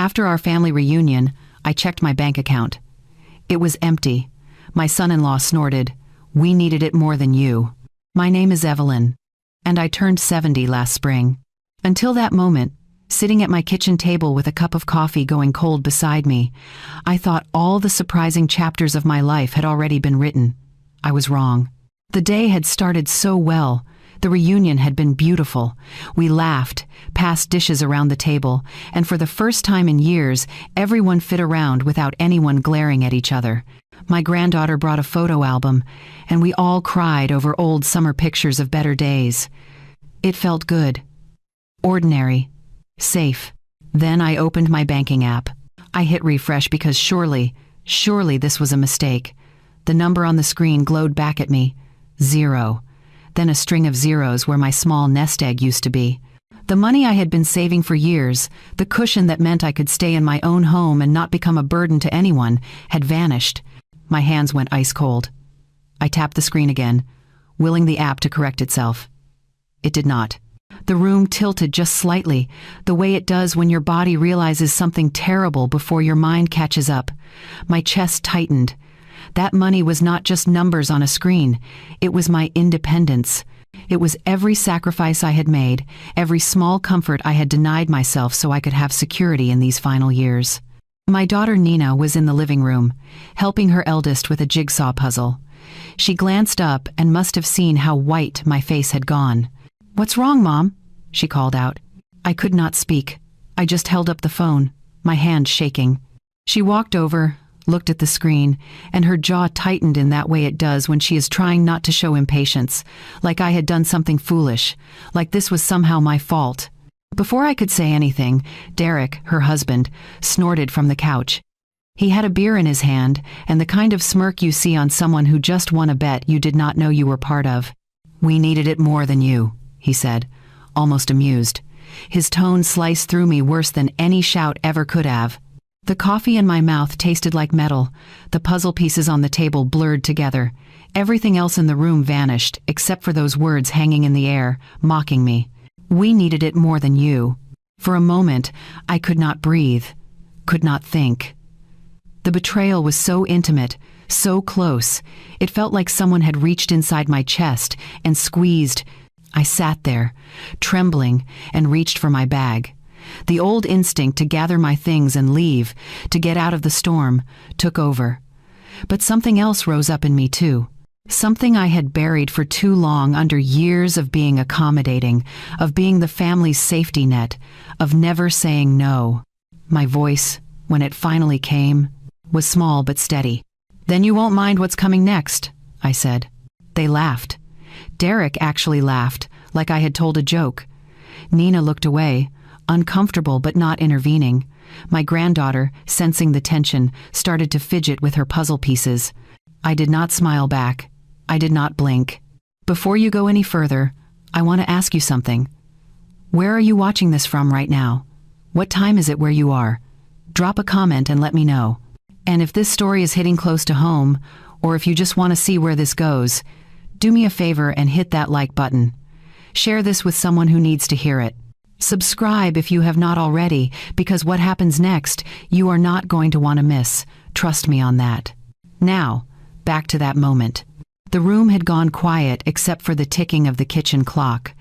After our family reunion, I checked my bank account. It was empty. My son-in-law snorted, "We needed it more than you." My name is Evelyn, and I turned 70 last spring. Until that moment, sitting at my kitchen table with a cup of coffee going cold beside me, I thought all the surprising chapters of my life had already been written. I was wrong. The day had started so well. The reunion had been beautiful. We laughed, passed dishes around the table, and for the first time in years, everyone fit around without anyone glaring at each other. My granddaughter brought a photo album, and we all cried over old summer pictures of better days. It felt good. Ordinary. Safe. Then I opened my banking app. I hit refresh because surely this was a mistake. The number on the screen glowed back at me. 0. Then a string of zeros where my small nest egg used to be. The money I had been saving for years, the cushion that meant I could stay in my own home and not become a burden to anyone, had vanished. My hands went ice cold. I tapped the screen again, willing the app to correct itself. It did not. The room tilted just slightly, the way it does when your body realizes something terrible before your mind catches up. My chest tightened. That money was not just numbers on a screen. It was my independence. It was every sacrifice I had made, every small comfort I had denied myself so I could have security in these final years. My daughter Nina was in the living room, helping her eldest with a jigsaw puzzle. She glanced up and must have seen how white my face had gone. "What's wrong, Mom?" she called out. I could not speak. I just held up the phone, my hand shaking. She walked over, looked at the screen, and her jaw tightened in that way it does when she is trying not to show impatience, like I had done something foolish, like this was somehow my fault. Before I could say anything, Derek, her husband, snorted from the couch. He had a beer in his hand, and the kind of smirk you see on someone who just won a bet you did not know you were part of. "We needed it more than you," he said, almost amused. His tone sliced through me worse than any shout ever could have. The coffee in my mouth tasted like metal. The puzzle pieces on the table blurred together. Everything else in the room vanished, except for those words hanging in the air, mocking me. "We needed it more than you." For a moment, I could not breathe, could not think. The betrayal was so intimate, so close. It felt like someone had reached inside my chest and squeezed. I sat there, trembling, and reached for my bag. The old instinct to gather my things and leave, to get out of the storm, took over. But something else rose up in me too. Something I had buried for too long under years of being accommodating, of being the family's safety net, of never saying no. My voice, when it finally came, was small but steady. "Then you won't mind what's coming next," I said. They laughed. Derek actually laughed, like I had told a joke. Nina looked away, uncomfortable but not intervening. My granddaughter, sensing the tension, started to fidget with her puzzle pieces. I did not smile back. I did not blink. "Before you go any further, I want to ask you something. Where are you watching this from right now? What time is it where you are? Drop a comment and let me know. And if this story is hitting close to home, or if you just want to see where this goes, do me a favor and hit that like button. Share this with someone who needs to hear it. Subscribe if you have not already, because what happens next, you are not going to want to miss. Trust me on that." Now, back to that moment. The room had gone quiet except for the ticking of the kitchen clock.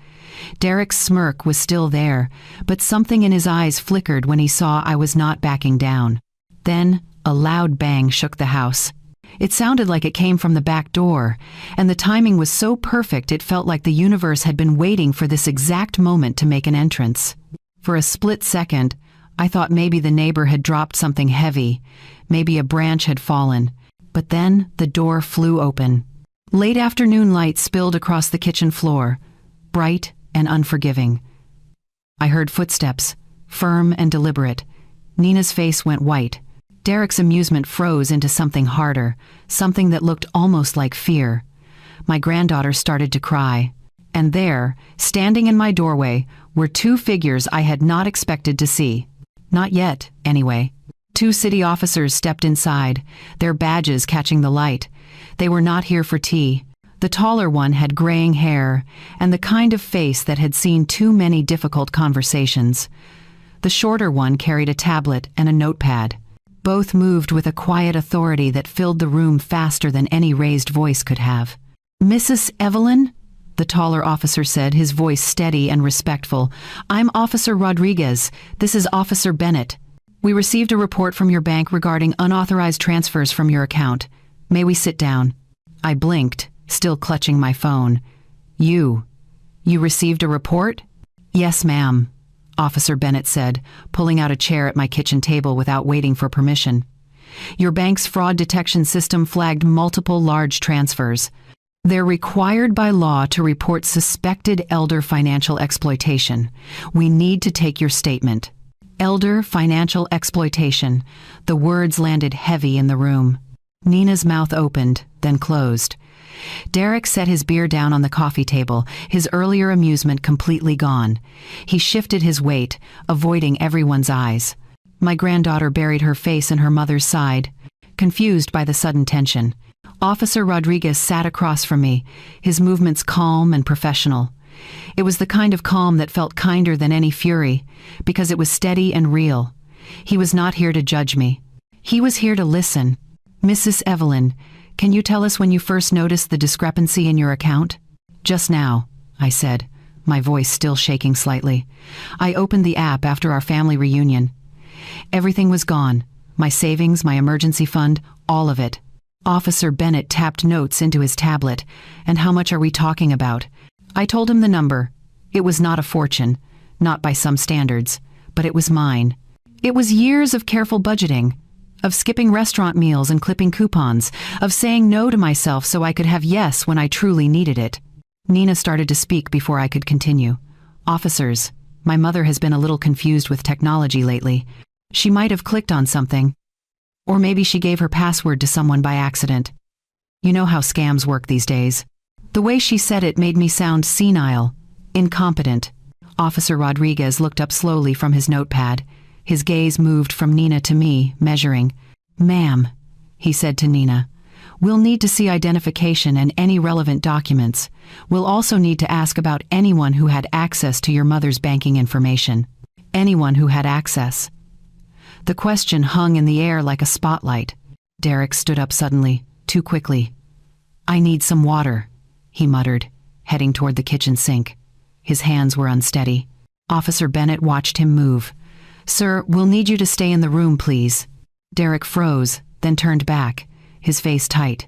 Derek's smirk was still there, but something in his eyes flickered when he saw I was not backing down. Then, a loud bang shook the house. It sounded like it came from the back door, and the timing was so perfect it felt like the universe had been waiting for this exact moment to make an entrance. For a split second, I thought maybe the neighbor had dropped something heavy, maybe a branch had fallen. But then the door flew open. Late afternoon light spilled across the kitchen floor, bright and unforgiving. I heard footsteps, firm and deliberate. Nina's face went white. Derek's amusement froze into something harder, something that looked almost like fear. My granddaughter started to cry. And there, standing in my doorway, were two figures I had not expected to see. Not yet, anyway. Two city officers stepped inside, their badges catching the light. They were not here for tea. The taller one had graying hair and the kind of face that had seen too many difficult conversations. The shorter one carried a tablet and a notepad. Both moved with a quiet authority that filled the room faster than any raised voice could have. "Mrs. Evelyn?" the taller officer said, his voice steady and respectful. "I'm Officer Rodriguez. This is Officer Bennett. We received a report from your bank regarding unauthorized transfers from your account. May we sit down?" I blinked, still clutching my phone. You received a report?" "Yes, ma'am," Officer Bennett said, pulling out a chair at my kitchen table without waiting for permission. "Your bank's fraud detection system flagged multiple large transfers. They're required by law to report suspected elder financial exploitation. We need to take your statement." Elder financial exploitation. The words landed heavy in the room. Nina's mouth opened, then closed. Derek set his beer down on the coffee table, his earlier amusement completely gone. He shifted his weight, avoiding everyone's eyes. My granddaughter buried her face in her mother's side, confused by the sudden tension. Officer Rodriguez sat across from me, his movements calm and professional. It was the kind of calm that felt kinder than any fury, because it was steady and real. He was not here to judge me. He was here to listen. "Mrs. Evelyn, can you tell us when you first noticed the discrepancy in your account?" "Just now," I said, my voice still shaking slightly. "I opened the app after our family reunion. Everything was gone. My savings, my emergency fund, all of it." Officer Bennett tapped notes into his tablet. "And how much are we talking about?" I told him the number. It was not a fortune, not by some standards, but it was mine. It was years of careful budgeting, of skipping restaurant meals and clipping coupons, of saying no to myself so I could have yes when I truly needed it. Nina started to speak before I could continue. "Officers, my mother has been a little confused with technology lately. She might have clicked on something. Or maybe she gave her password to someone by accident. You know how scams work these days." The way she said it made me sound senile, incompetent. Officer Rodriguez looked up slowly from his notepad. His gaze moved from Nina to me, measuring. "Ma'am," he said to Nina, "we'll need to see identification and any relevant documents. We'll also need to ask about anyone who had access to your mother's banking information. Anyone who had access." The question hung in the air like a spotlight. Derek stood up suddenly, too quickly. "I need some water," he muttered, heading toward the kitchen sink. His hands were unsteady. Officer Bennett watched him move. "Sir, we'll need you to stay in the room, please." Derek froze, then turned back, his face tight.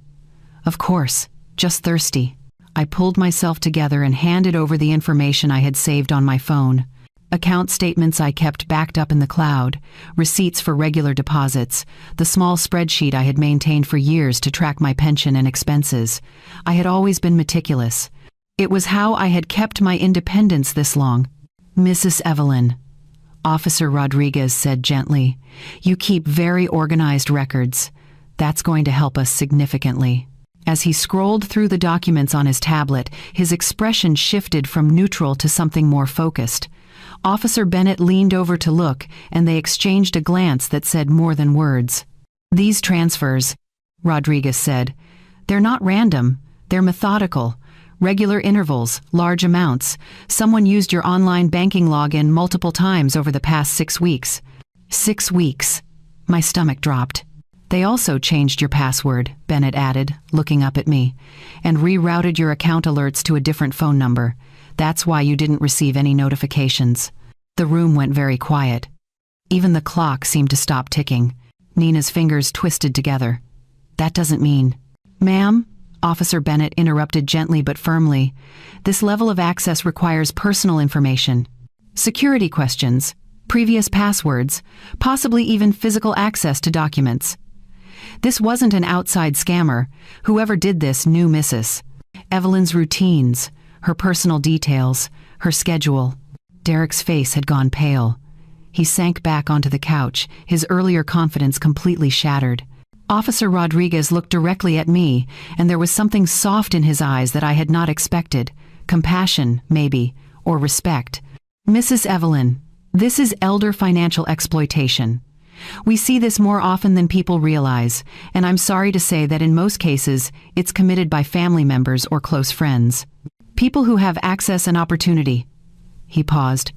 "Of course, just thirsty." I pulled myself together and handed over the information I had saved on my phone. Account statements I kept backed up in the cloud, receipts for regular deposits, the small spreadsheet I had maintained for years to track my pension and expenses. I had always been meticulous. It was how I had kept my independence this long. "Mrs. Evelyn," Officer Rodriguez said gently, "you keep very organized records. That's going to help us significantly." As he scrolled through the documents on his tablet, his expression shifted from neutral to something more focused. Officer Bennett leaned over to look, and they exchanged a glance that said more than words. "These transfers," Rodriguez said, "they're not random, they're methodical. Regular intervals, large amounts. Someone used your online banking login multiple times over the past 6 weeks. 6 weeks. My stomach dropped. "They also changed your password," Bennett added, looking up at me, "and rerouted your account alerts to a different phone number. That's why you didn't receive any notifications." The room went very quiet. Even the clock seemed to stop ticking. Nina's fingers twisted together. "That doesn't mean—" "Ma'am," Officer Bennett interrupted gently but firmly, "this level of access requires personal information. Security questions, previous passwords, possibly even physical access to documents. This wasn't an outside scammer. Whoever did this knew Mrs. Evelyn's routines, her personal details, her schedule." Derek's face had gone pale. He sank back onto the couch, his earlier confidence completely shattered. Officer Rodriguez looked directly at me, and there was something soft in his eyes that I had not expected. Compassion, maybe, or respect. "Mrs. Evelyn, this is elder financial exploitation. We see this more often than people realize, and I'm sorry to say that in most cases, it's committed by family members or close friends. People who have access and opportunity." He paused.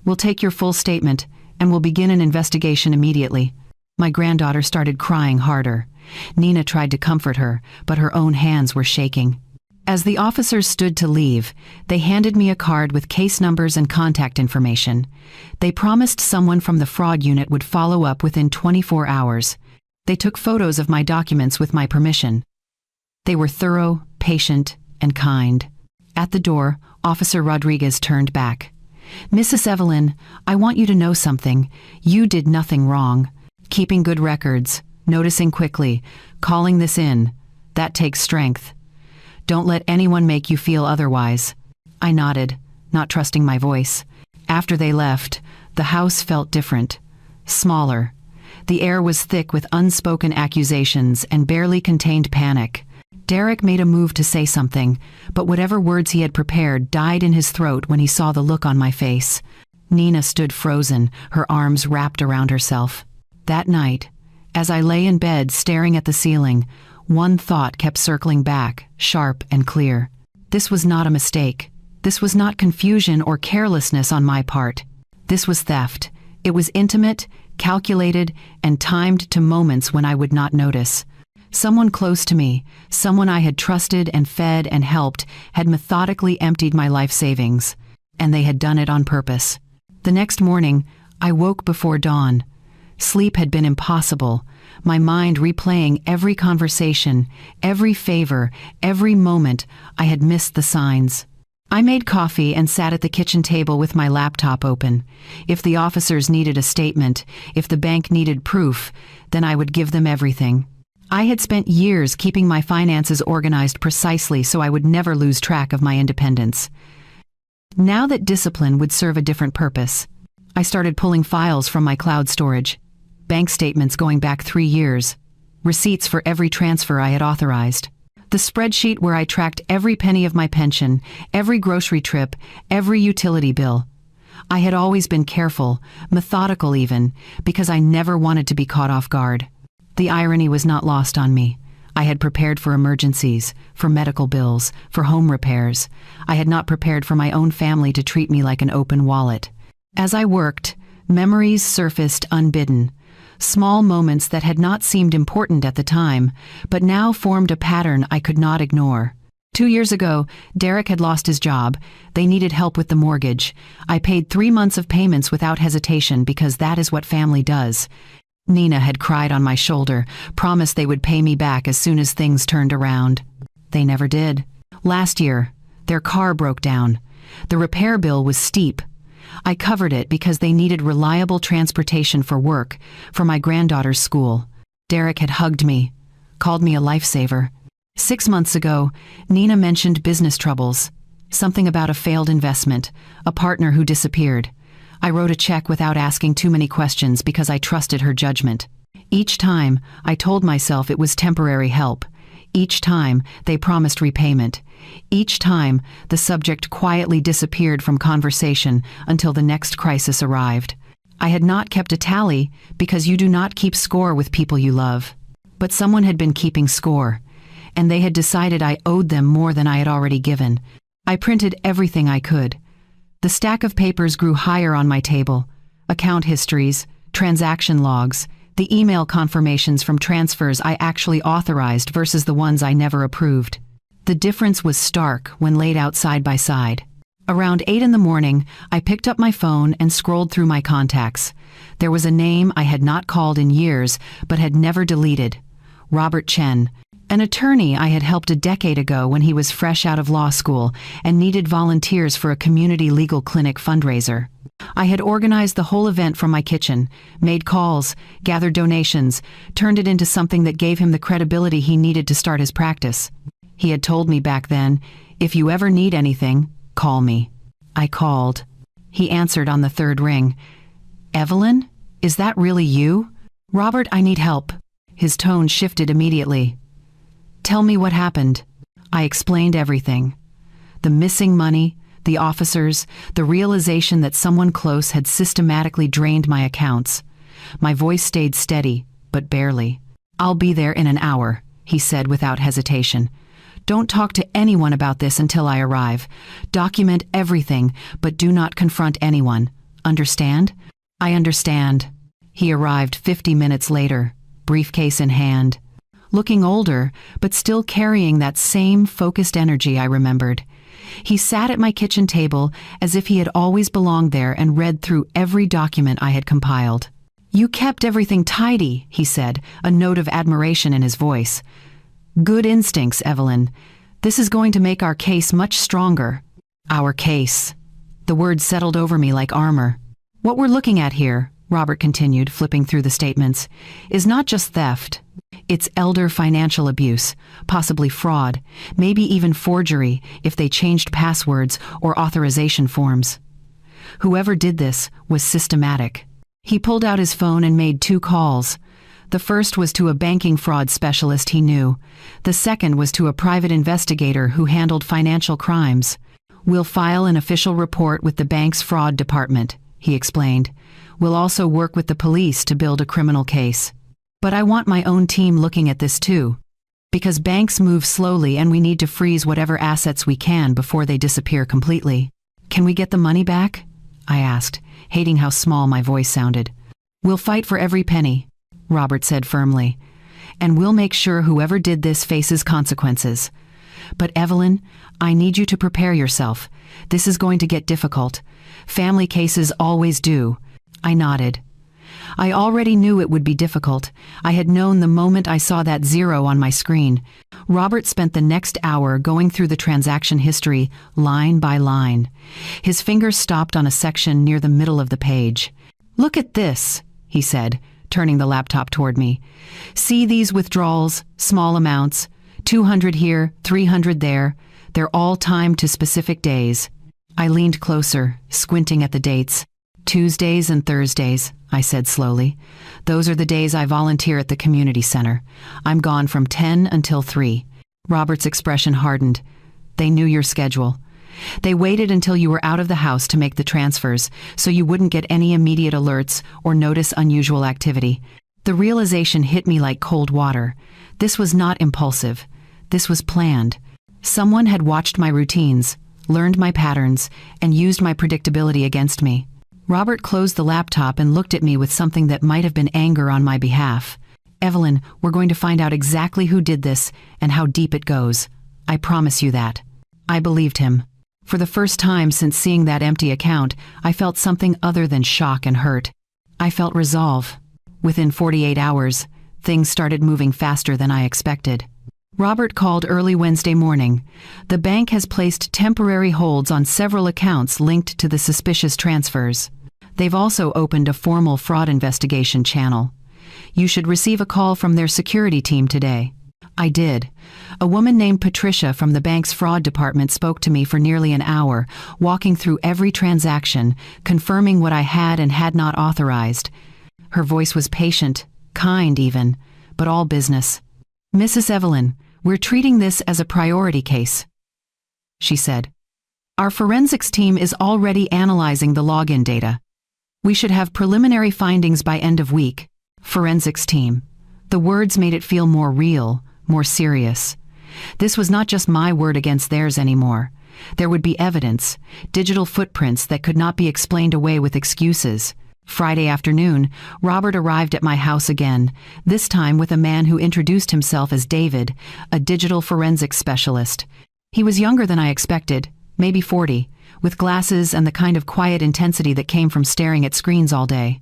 "We'll take your full statement, and will begin an investigation immediately." My granddaughter started crying harder. Nina tried to comfort her, but her own hands were shaking. As the officers stood to leave, they handed me a card with case numbers and contact information. They promised someone from the fraud unit would follow up within 24 hours. They took photos of my documents with my permission. They were thorough, patient, and kind. At the door, Officer Rodriguez turned back. "Mrs. Evelyn, I want you to know something. You did nothing wrong. Keeping good records, noticing quickly, calling this in, that takes strength. Don't let anyone make you feel otherwise." I nodded, not trusting my voice. After they left, the house felt different. Smaller. The air was thick with unspoken accusations and barely contained panic. Derek made a move to say something, but whatever words he had prepared died in his throat when he saw the look on my face. Nina stood frozen, her arms wrapped around herself. That night, as I lay in bed staring at the ceiling, one thought kept circling back, sharp and clear. This was not a mistake. This was not confusion or carelessness on my part. This was theft. It was intimate, calculated, and timed to moments when I would not notice. Someone close to me, someone I had trusted and fed and helped, had methodically emptied my life savings. And they had done it on purpose. The next morning, I woke before dawn. Sleep had been impossible, my mind replaying every conversation, every favor, every moment I had missed the signs. I made coffee and sat at the kitchen table with my laptop open. If the officers needed a statement, if the bank needed proof, then I would give them everything. I had spent years keeping my finances organized precisely so I would never lose track of my independence. Now that discipline would serve a different purpose, I started pulling files from my cloud storage. Bank statements going back 3 years, receipts for every transfer I had authorized, the spreadsheet where I tracked every penny of my pension, every grocery trip, every utility bill. I had always been careful, methodical even, because I never wanted to be caught off guard. The irony was not lost on me. I had prepared for emergencies, for medical bills, for home repairs. I had not prepared for my own family to treat me like an open wallet. As I worked, memories surfaced unbidden. Small moments that had not seemed important at the time, but now formed a pattern I could not ignore. 2 years ago, Derek had lost his job. They needed help with the mortgage. I paid 3 months of payments without hesitation because that is what family does. Nina had cried on my shoulder, promised they would pay me back as soon as things turned around. They never did. Last year, their car broke down. The repair bill was steep. I covered it because they needed reliable transportation for work, for my granddaughter's school. Derek had hugged me, called me a lifesaver. 6 months ago, Nina mentioned business troubles, something about a failed investment, a partner who disappeared. I wrote a check without asking too many questions because I trusted her judgment. Each time, I told myself it was temporary help. Each time, they promised repayment. Each time, the subject quietly disappeared from conversation until the next crisis arrived. I had not kept a tally because you do not keep score with people you love. But someone had been keeping score, and they had decided I owed them more than I had already given. I printed everything I could. The stack of papers grew higher on my table. Account histories, transaction logs, the email confirmations from transfers I actually authorized versus the ones I never approved. The difference was stark when laid out side by side. Around 8 in the morning, I picked up my phone and scrolled through my contacts. There was a name I had not called in years but had never deleted. Robert Chen, an attorney I had helped a decade ago when he was fresh out of law school and needed volunteers for a community legal clinic fundraiser. I had organized the whole event from my kitchen, made calls, gathered donations, turned it into something that gave him the credibility he needed to start his practice. He had told me back then, "If you ever need anything, call me." I called. He answered on the 3rd ring. "Evelyn, is that really you?" "Robert, I need help." His tone shifted immediately. "Tell me what happened." I explained everything. The missing money, the officers, the realization that someone close had systematically drained my accounts. My voice stayed steady, but barely. "I'll be there in an hour," he said without hesitation. "Don't talk to anyone about this until I arrive. Document everything, but do not confront anyone. Understand?" I understand. He arrived 50 minutes later, briefcase in hand. Looking older, but still carrying that same focused energy I remembered. He sat at my kitchen table as if he had always belonged there and read through every document I had compiled. "You kept everything tidy," he said, a note of admiration in his voice. "Good instincts, Evelyn. This is going to make our case much stronger." Our case. The words settled over me like armor. "What we're looking at here," Robert continued, flipping through the statements, "is not just theft. It's elder financial abuse, possibly fraud, maybe even forgery if they changed passwords or authorization forms. Whoever did this was systematic." He pulled out his phone and made 2 calls. The first was to a banking fraud specialist he knew. The second was to a private investigator who handled financial crimes. "We'll file an official report with the bank's fraud department," he explained. "We'll also work with the police to build a criminal case. But I want my own team looking at this too. Because banks move slowly and we need to freeze whatever assets we can before they disappear completely." "Can we get the money back?" I asked, hating how small my voice sounded. "We'll fight for every penny," Robert said firmly. "And we'll make sure whoever did this faces consequences. But Evelyn, I need you to prepare yourself. This is going to get difficult. Family cases always do." I nodded. I already knew it would be difficult. I had known the moment I saw that 0 on my screen. Robert spent the next hour going through the transaction history, line by line. His fingers stopped on a section near the middle of the page. "Look at this," he said, turning the laptop toward me. "See these withdrawals, small amounts, 200 here, 300 there. They're all timed to specific days." I leaned closer, squinting at the dates. "Tuesdays and Thursdays," I said slowly. "Those are the days I volunteer at the community center. I'm gone from 10 until 3. Robert's expression hardened. "They knew your schedule. They waited until you were out of the house to make the transfers, so you wouldn't get any immediate alerts or notice unusual activity." The realization hit me like cold water. This was not impulsive. This was planned. Someone had watched my routines, learned my patterns, and used my predictability against me. Robert closed the laptop and looked at me with something that might have been anger on my behalf. "Evelyn, we're going to find out exactly who did this and how deep it goes. I promise you that." I believed him. For the first time since seeing that empty account, I felt something other than shock and hurt. I felt resolve. Within 48 hours, things started moving faster than I expected. Robert called early Wednesday morning. "The bank has placed temporary holds on several accounts linked to the suspicious transfers. They've also opened a formal fraud investigation channel. You should receive a call from their security team today." I did. A woman named Patricia from the bank's fraud department spoke to me for nearly an hour, walking through every transaction, confirming what I had and had not authorized. Her voice was patient, kind even, but all business. "Mrs. Evelyn, we're treating this as a priority case," she said. "Our forensics team is already analyzing the login data. We should have preliminary findings by end of week." Forensics team. The words made it feel more real, more serious. This was not just my word against theirs anymore. There would be evidence, digital footprints that could not be explained away with excuses. Friday afternoon, Robert arrived at my house again, this time with a man who introduced himself as David, a digital forensics specialist. He was younger than I expected, maybe 40, with glasses and the kind of quiet intensity that came from staring at screens all day.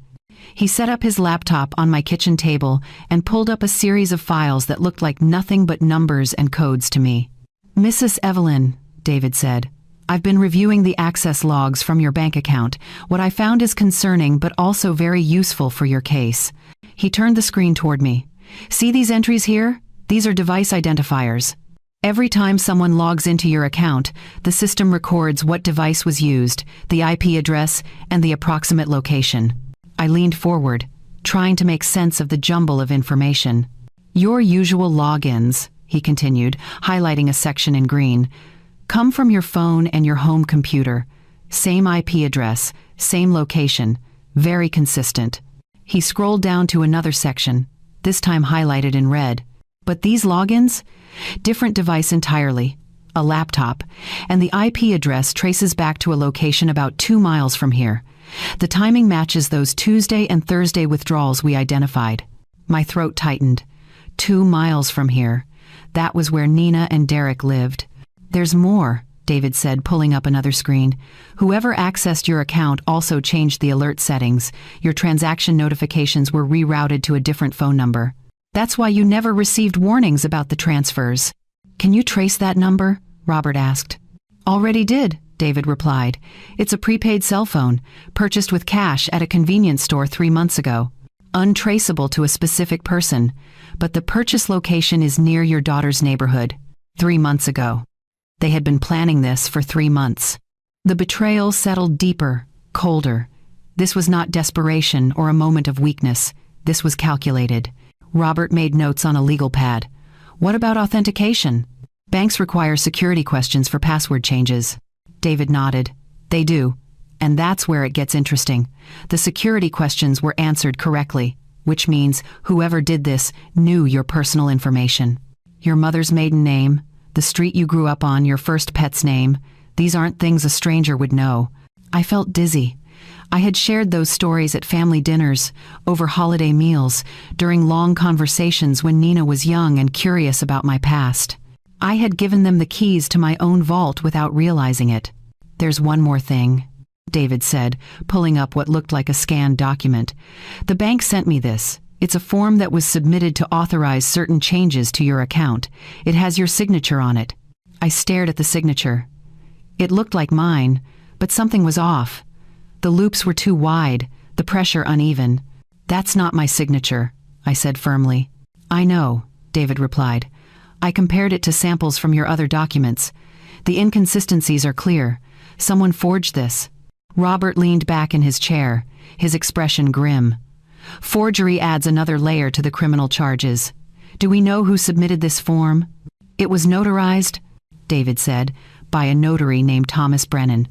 He set up his laptop on my kitchen table and pulled up a series of files that looked like nothing but numbers and codes to me. "Mrs. Evelyn," David said, "I've been reviewing the access logs from your bank account. What I found is concerning but also very useful for your case." He turned the screen toward me. "See these entries here? These are device identifiers. Every time someone logs into your account, the system records what device was used, the IP address, and the approximate location." I leaned forward, trying to make sense of the jumble of information. "Your usual logins," he continued, highlighting a section in green, "come from your phone and your home computer. Same IP address, same location, very consistent." He scrolled down to another section, this time highlighted in red. "But these logins? Different device entirely, a laptop, and the IP address traces back to a location about 2 miles from here. The timing matches those Tuesday and Thursday withdrawals we identified. My throat tightened. 2 miles from here. That was where Nina and Derek lived. There's more, David said, pulling up another screen. Whoever accessed your account also changed the alert settings. Your transaction notifications were rerouted to a different phone number. That's why you never received warnings about the transfers. Can you trace that number? Robert asked. Already did, David replied. It's a prepaid cell phone, purchased with cash at a convenience store 3 months ago. Untraceable to a specific person, but the purchase location is near your daughter's neighborhood. 3 months ago. They had been planning this for 3 months. The betrayal settled deeper, colder. This was not desperation or a moment of weakness. This was calculated. Robert made notes on a legal pad. What about authentication? Banks require security questions for password changes. David nodded. They do. And that's where it gets interesting. The security questions were answered correctly, which means whoever did this knew your personal information. Your mother's maiden name, the street you grew up on, your first pet's name. These aren't things a stranger would know. I felt dizzy. I had shared those stories at family dinners, over holiday meals, during long conversations when Nina was young and curious about my past. I had given them the keys to my own vault without realizing it. There's one more thing, David said, pulling up what looked like a scanned document. The bank sent me this. It's a form that was submitted to authorize certain changes to your account. It has your signature on it. I stared at the signature. It looked like mine, but something was off. The loops were too wide, the pressure uneven. That's not my signature, I said firmly. I know, David replied. I compared it to samples from your other documents. The inconsistencies are clear. Someone forged this. Robert leaned back in his chair, his expression grim. Forgery adds another layer to the criminal charges. Do we know who submitted this form? It was notarized, David said, by a notary named Thomas Brennan.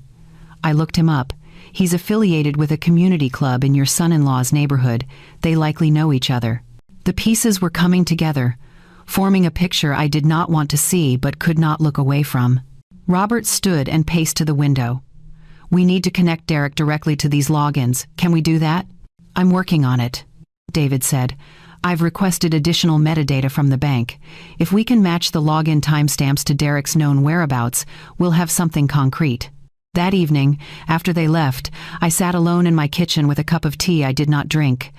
I looked him up. He's affiliated with a community club in your son-in-law's neighborhood. They likely know each other. The pieces were coming together, forming a picture I did not want to see but could not look away from. Robert stood and paced to the window. We need to connect Derek directly to these logins. Can we do that? I'm working on it, David said. I've requested additional metadata from the bank. If we can match the login timestamps to Derek's known whereabouts, we'll have something concrete. That evening, after they left, I sat alone in my kitchen with a cup of tea I did not drink.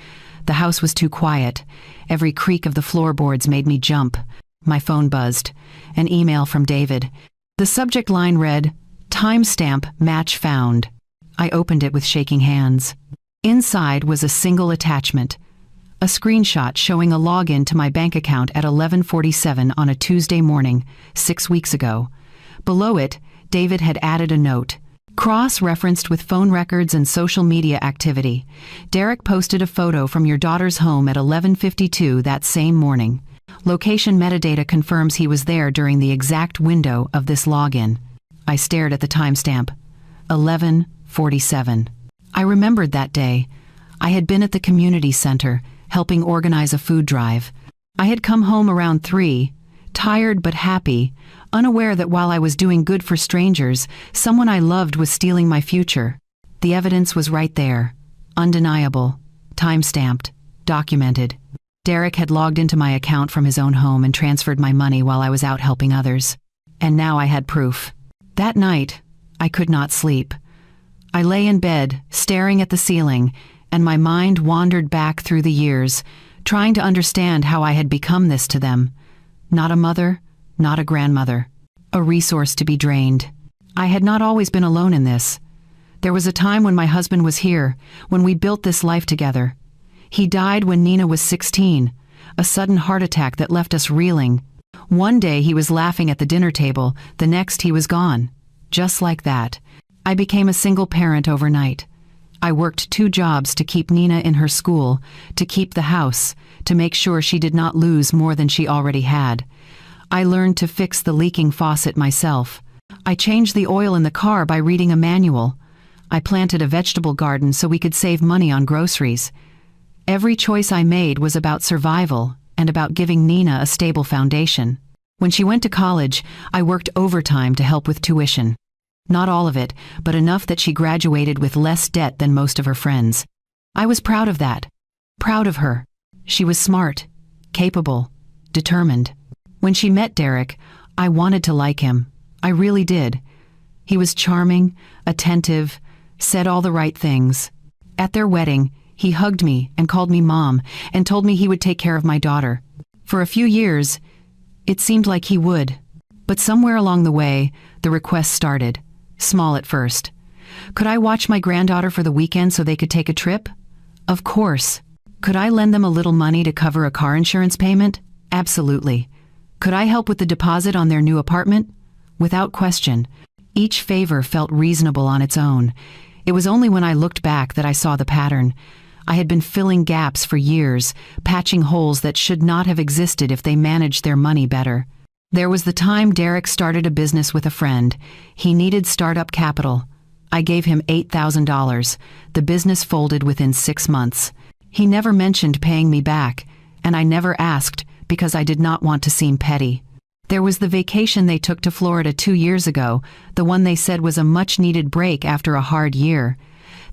The house was too quiet. Every creak of the floorboards made me jump. My phone buzzed. An email from David. The subject line read, "Timestamp match found." I opened it with shaking hands. Inside was a single attachment, a screenshot showing a login to my bank account at 11:47 on a Tuesday morning, 6 weeks ago. Below it, David had added a note, cross-referenced with phone records and social media activity. Derek posted a photo from your daughter's home at 11:52 that same morning. Location metadata confirms he was there during the exact window of this login. I stared at the timestamp. 11:47. I remembered that day. I had been at the community center, helping organize a food drive. I had come home around 3, tired but happy, unaware that while I was doing good for strangers, someone I loved was stealing my future. The evidence was right there. Undeniable. Time-stamped. Documented. Derek had logged into my account from his own home and transferred my money while I was out helping others. And now I had proof. That night, I could not sleep. I lay in bed, staring at the ceiling, and my mind wandered back through the years, trying to understand how I had become this to them. Not a mother, not a grandmother. A resource to be drained. I had not always been alone in this. There was a time when my husband was here, when we built this life together. He died when Nina was 16, a sudden heart attack that left us reeling. One day he was laughing at the dinner table, the next he was gone. Just like that. I became a single parent overnight. I worked 2 jobs to keep Nina in her school, to keep the house, to make sure she did not lose more than she already had. I learned to fix the leaking faucet myself. I changed the oil in the car by reading a manual. I planted a vegetable garden so we could save money on groceries. Every choice I made was about survival and about giving Nina a stable foundation. When she went to college, I worked overtime to help with tuition. Not all of it, but enough that she graduated with less debt than most of her friends. I was proud of that. Proud of her. She was smart, capable, determined. When she met Derek, I wanted to like him. I really did. He was charming, attentive, said all the right things. At their wedding, he hugged me and called me Mom and told me he would take care of my daughter. For a few years, it seemed like he would. But somewhere along the way, the requests started, small at first. Could I watch my granddaughter for the weekend so they could take a trip? Of course. Could I lend them a little money to cover a car insurance payment? Absolutely. Could I help with the deposit on their new apartment? Without question. Each favor felt reasonable on its own. It was only when I looked back that I saw the pattern. I had been filling gaps for years, patching holes that should not have existed if they managed their money better. There was the time Derek started a business with a friend. He needed startup capital. I gave him $8,000. The business folded within 6 months. He never mentioned paying me back, and I never asked because I did not want to seem petty. There was the vacation they took to Florida 2 years ago, the one they said was a much-needed break after a hard year.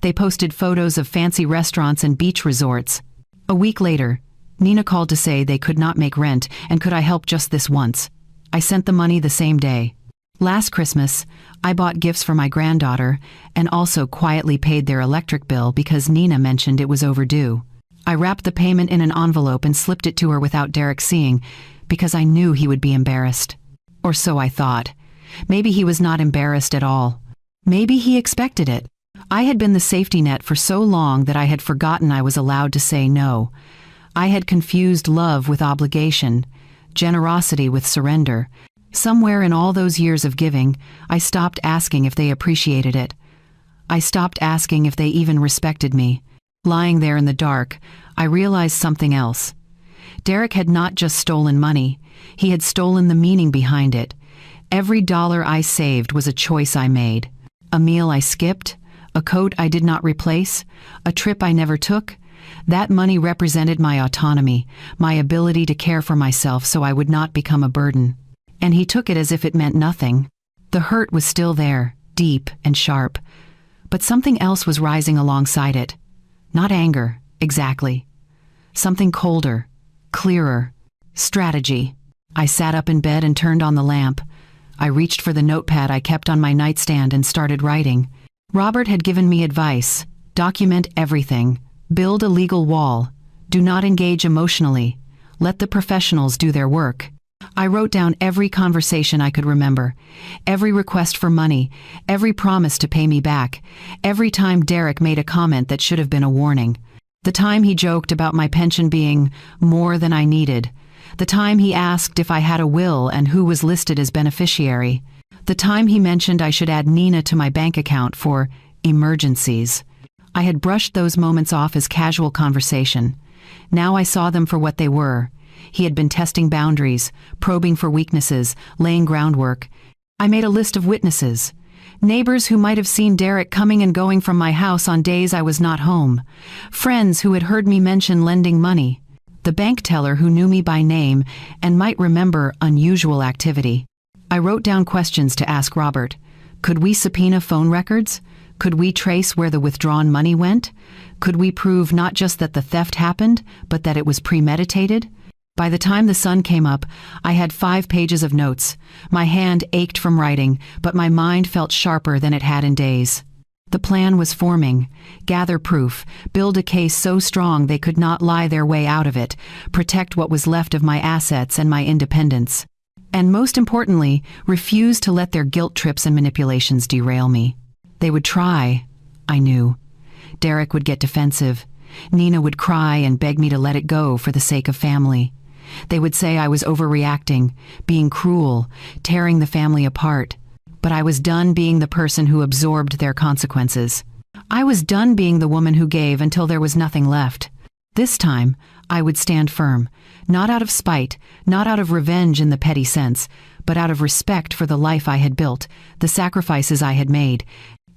They posted photos of fancy restaurants and beach resorts. A week later, Nina called to say they could not make rent and could I help just this once. I sent the money the same day. Last Christmas, I bought gifts for my granddaughter and also quietly paid their electric bill because Nina mentioned it was overdue. I wrapped the payment in an envelope and slipped it to her without Derek seeing because I knew he would be embarrassed. Or so I thought. Maybe he was not embarrassed at all. Maybe he expected it. I had been the safety net for so long that I had forgotten I was allowed to say no. I had confused love with obligation, generosity with surrender. Somewhere in all those years of giving, I stopped asking if they appreciated it. I stopped asking if they even respected me. Lying there in the dark, I realized something else. Derek had not just stolen money, he had stolen the meaning behind it. Every dollar I saved was a choice I made. A meal I skipped, a coat I did not replace, a trip I never took. That money represented my autonomy, my ability to care for myself so I would not become a burden. And he took it as if it meant nothing. The hurt was still there, deep and sharp. But something else was rising alongside it. Not anger, exactly. Something colder, clearer. Strategy. I sat up in bed and turned on the lamp. I reached for the notepad I kept on my nightstand and started writing. Robert had given me advice. Document everything. Build a legal wall. Do not engage emotionally. Let the professionals do their work. I wrote down every conversation I could remember, every request for money, every promise to pay me back, every time Derek made a comment that should have been a warning. The time he joked about my pension being more than I needed. The time he asked if I had a will and who was listed as beneficiary. The time he mentioned I should add Nina to my bank account for emergencies. I had brushed those moments off as casual conversation. Now I saw them for what they were. He had been testing boundaries, probing for weaknesses, laying groundwork. I made a list of witnesses. Neighbors who might have seen Derek coming and going from my house on days I was not home. Friends who had heard me mention lending money. The bank teller who knew me by name and might remember unusual activity. I wrote down questions to ask Robert. Could we subpoena phone records? Could we trace where the withdrawn money went? Could we prove not just that the theft happened, but that it was premeditated? By the time the sun came up, I had 5 pages of notes. My hand ached from writing, but my mind felt sharper than it had in days. The plan was forming. Gather proof, build a case so strong they could not lie their way out of it, protect what was left of my assets and my independence. And most importantly, refuse to let their guilt trips and manipulations derail me. They would try, I knew. Derek would get defensive. Nina would cry and beg me to let it go for the sake of family. They would say I was overreacting, being cruel, tearing the family apart. But I was done being the person who absorbed their consequences. I was done being the woman who gave until there was nothing left. This time, I would stand firm, not out of spite, not out of revenge in the petty sense, but out of respect for the life I had built, the sacrifices I had made,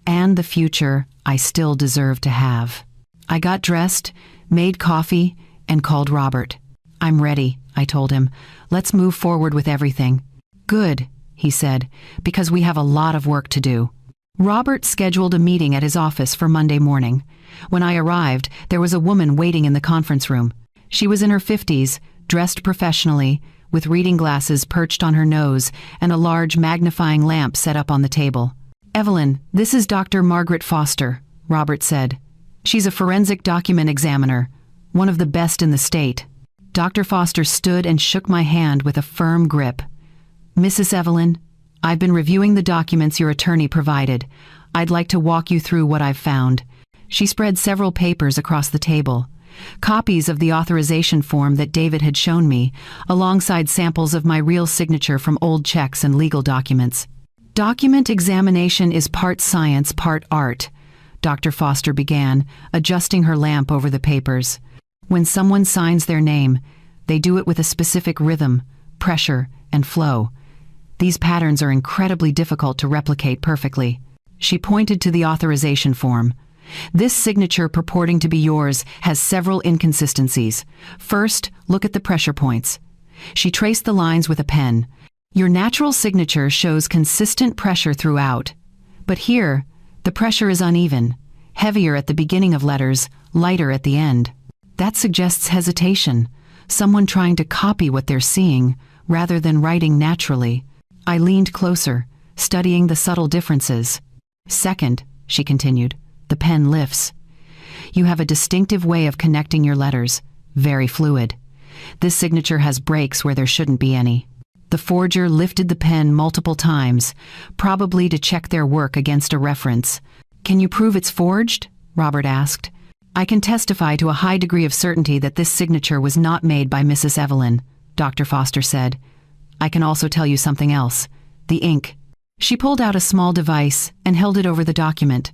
and the future I still deserved to have. I got dressed, made coffee, and called Robert. I'm ready, I told him. Let's move forward with everything. Good, he said, because we have a lot of work to do. Robert scheduled a meeting at his office for Monday morning. When I arrived, there was a woman waiting in the conference room. She was in her 50s, dressed professionally, with reading glasses perched on her nose and a large magnifying lamp set up on the table. "Evelyn, this is Dr. Margaret Foster," Robert said. "She's a forensic document examiner, one of the best in the state." Dr. Foster stood and shook my hand with a firm grip. "Mrs. Evelyn, I've been reviewing the documents your attorney provided. I'd like to walk you through what I've found." She spread several papers across the table. Copies of the authorization form that David had shown me, alongside samples of my real signature from old checks and legal documents. "Document examination is part science, part art," Dr. Foster began, adjusting her lamp over the papers. "When someone signs their name, they do it with a specific rhythm, pressure, and flow. These patterns are incredibly difficult to replicate perfectly." She pointed to the authorization form. "This signature purporting to be yours has several inconsistencies. First, look at the pressure points." She traced the lines with a pen. "Your natural signature shows consistent pressure throughout. But here, the pressure is uneven, heavier at the beginning of letters, lighter at the end. That suggests hesitation, someone trying to copy what they're seeing, rather than writing naturally." I leaned closer, studying the subtle differences. "Second," she continued, "the pen lifts. You have a distinctive way of connecting your letters, very fluid. This signature has breaks where there shouldn't be any." The forger lifted the pen multiple times, probably to check their work against a reference. "Can you prove it's forged?" Robert asked. "I can testify to a high degree of certainty that this signature was not made by Mrs. Evelyn," Dr. Foster said. "I can also tell you something else. The ink." She pulled out a small device and held it over the document.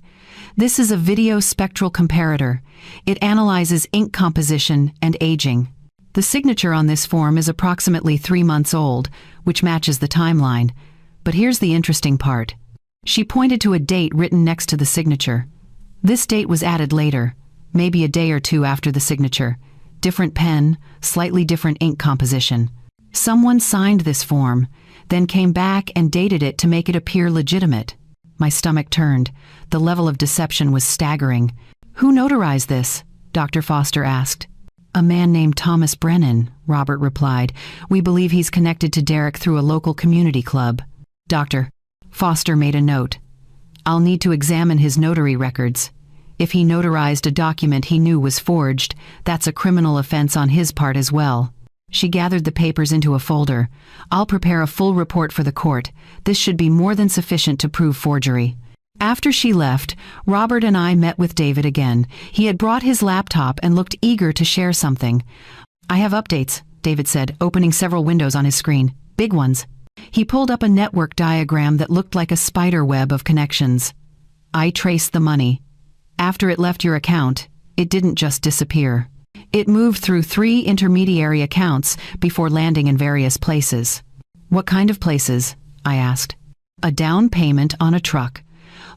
"This is a video spectral comparator. It analyzes ink composition and aging. The signature on this form is approximately 3 months old, which matches the timeline. But here's the interesting part." She pointed to a date written next to the signature. "This date was added later, maybe a day or two after the signature. Different pen, slightly different ink composition. Someone signed this form, then came back and dated it to make it appear legitimate." My stomach turned. The level of deception was staggering. "Who notarized this?" Dr. Foster asked. "A man named Thomas Brennan," Robert replied. "We believe he's connected to Derek through a local community club." Dr. Foster made a note. "I'll need to examine his notary records. If he notarized a document he knew was forged, that's a criminal offense on his part as well." She gathered the papers into a folder. "I'll prepare a full report for the court. This should be more than sufficient to prove forgery." After she left, Robert and I met with David again. He had brought his laptop and looked eager to share something. "I have updates," David said, opening several windows on his screen. "Big ones." He pulled up a network diagram that looked like a spider web of connections. "I traced the money. After it left your account, it didn't just disappear. It moved through 3 intermediary accounts before landing in various places." "What kind of places?" I asked. "A down payment on a truck,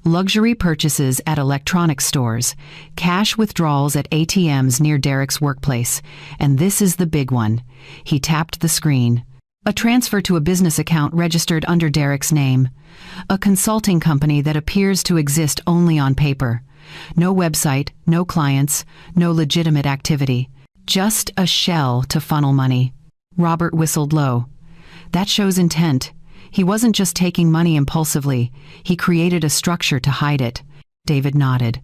luxury purchases at electronics stores, cash withdrawals at ATMs near Derek's workplace, and this is the big one." He tapped the screen. "A transfer to a business account registered under Derek's name. A consulting company that appears to exist only on paper. No website, no clients, no legitimate activity. Just a shell to funnel money." Robert whistled low. "That shows intent. He wasn't just taking money impulsively. He created a structure to hide it." David nodded.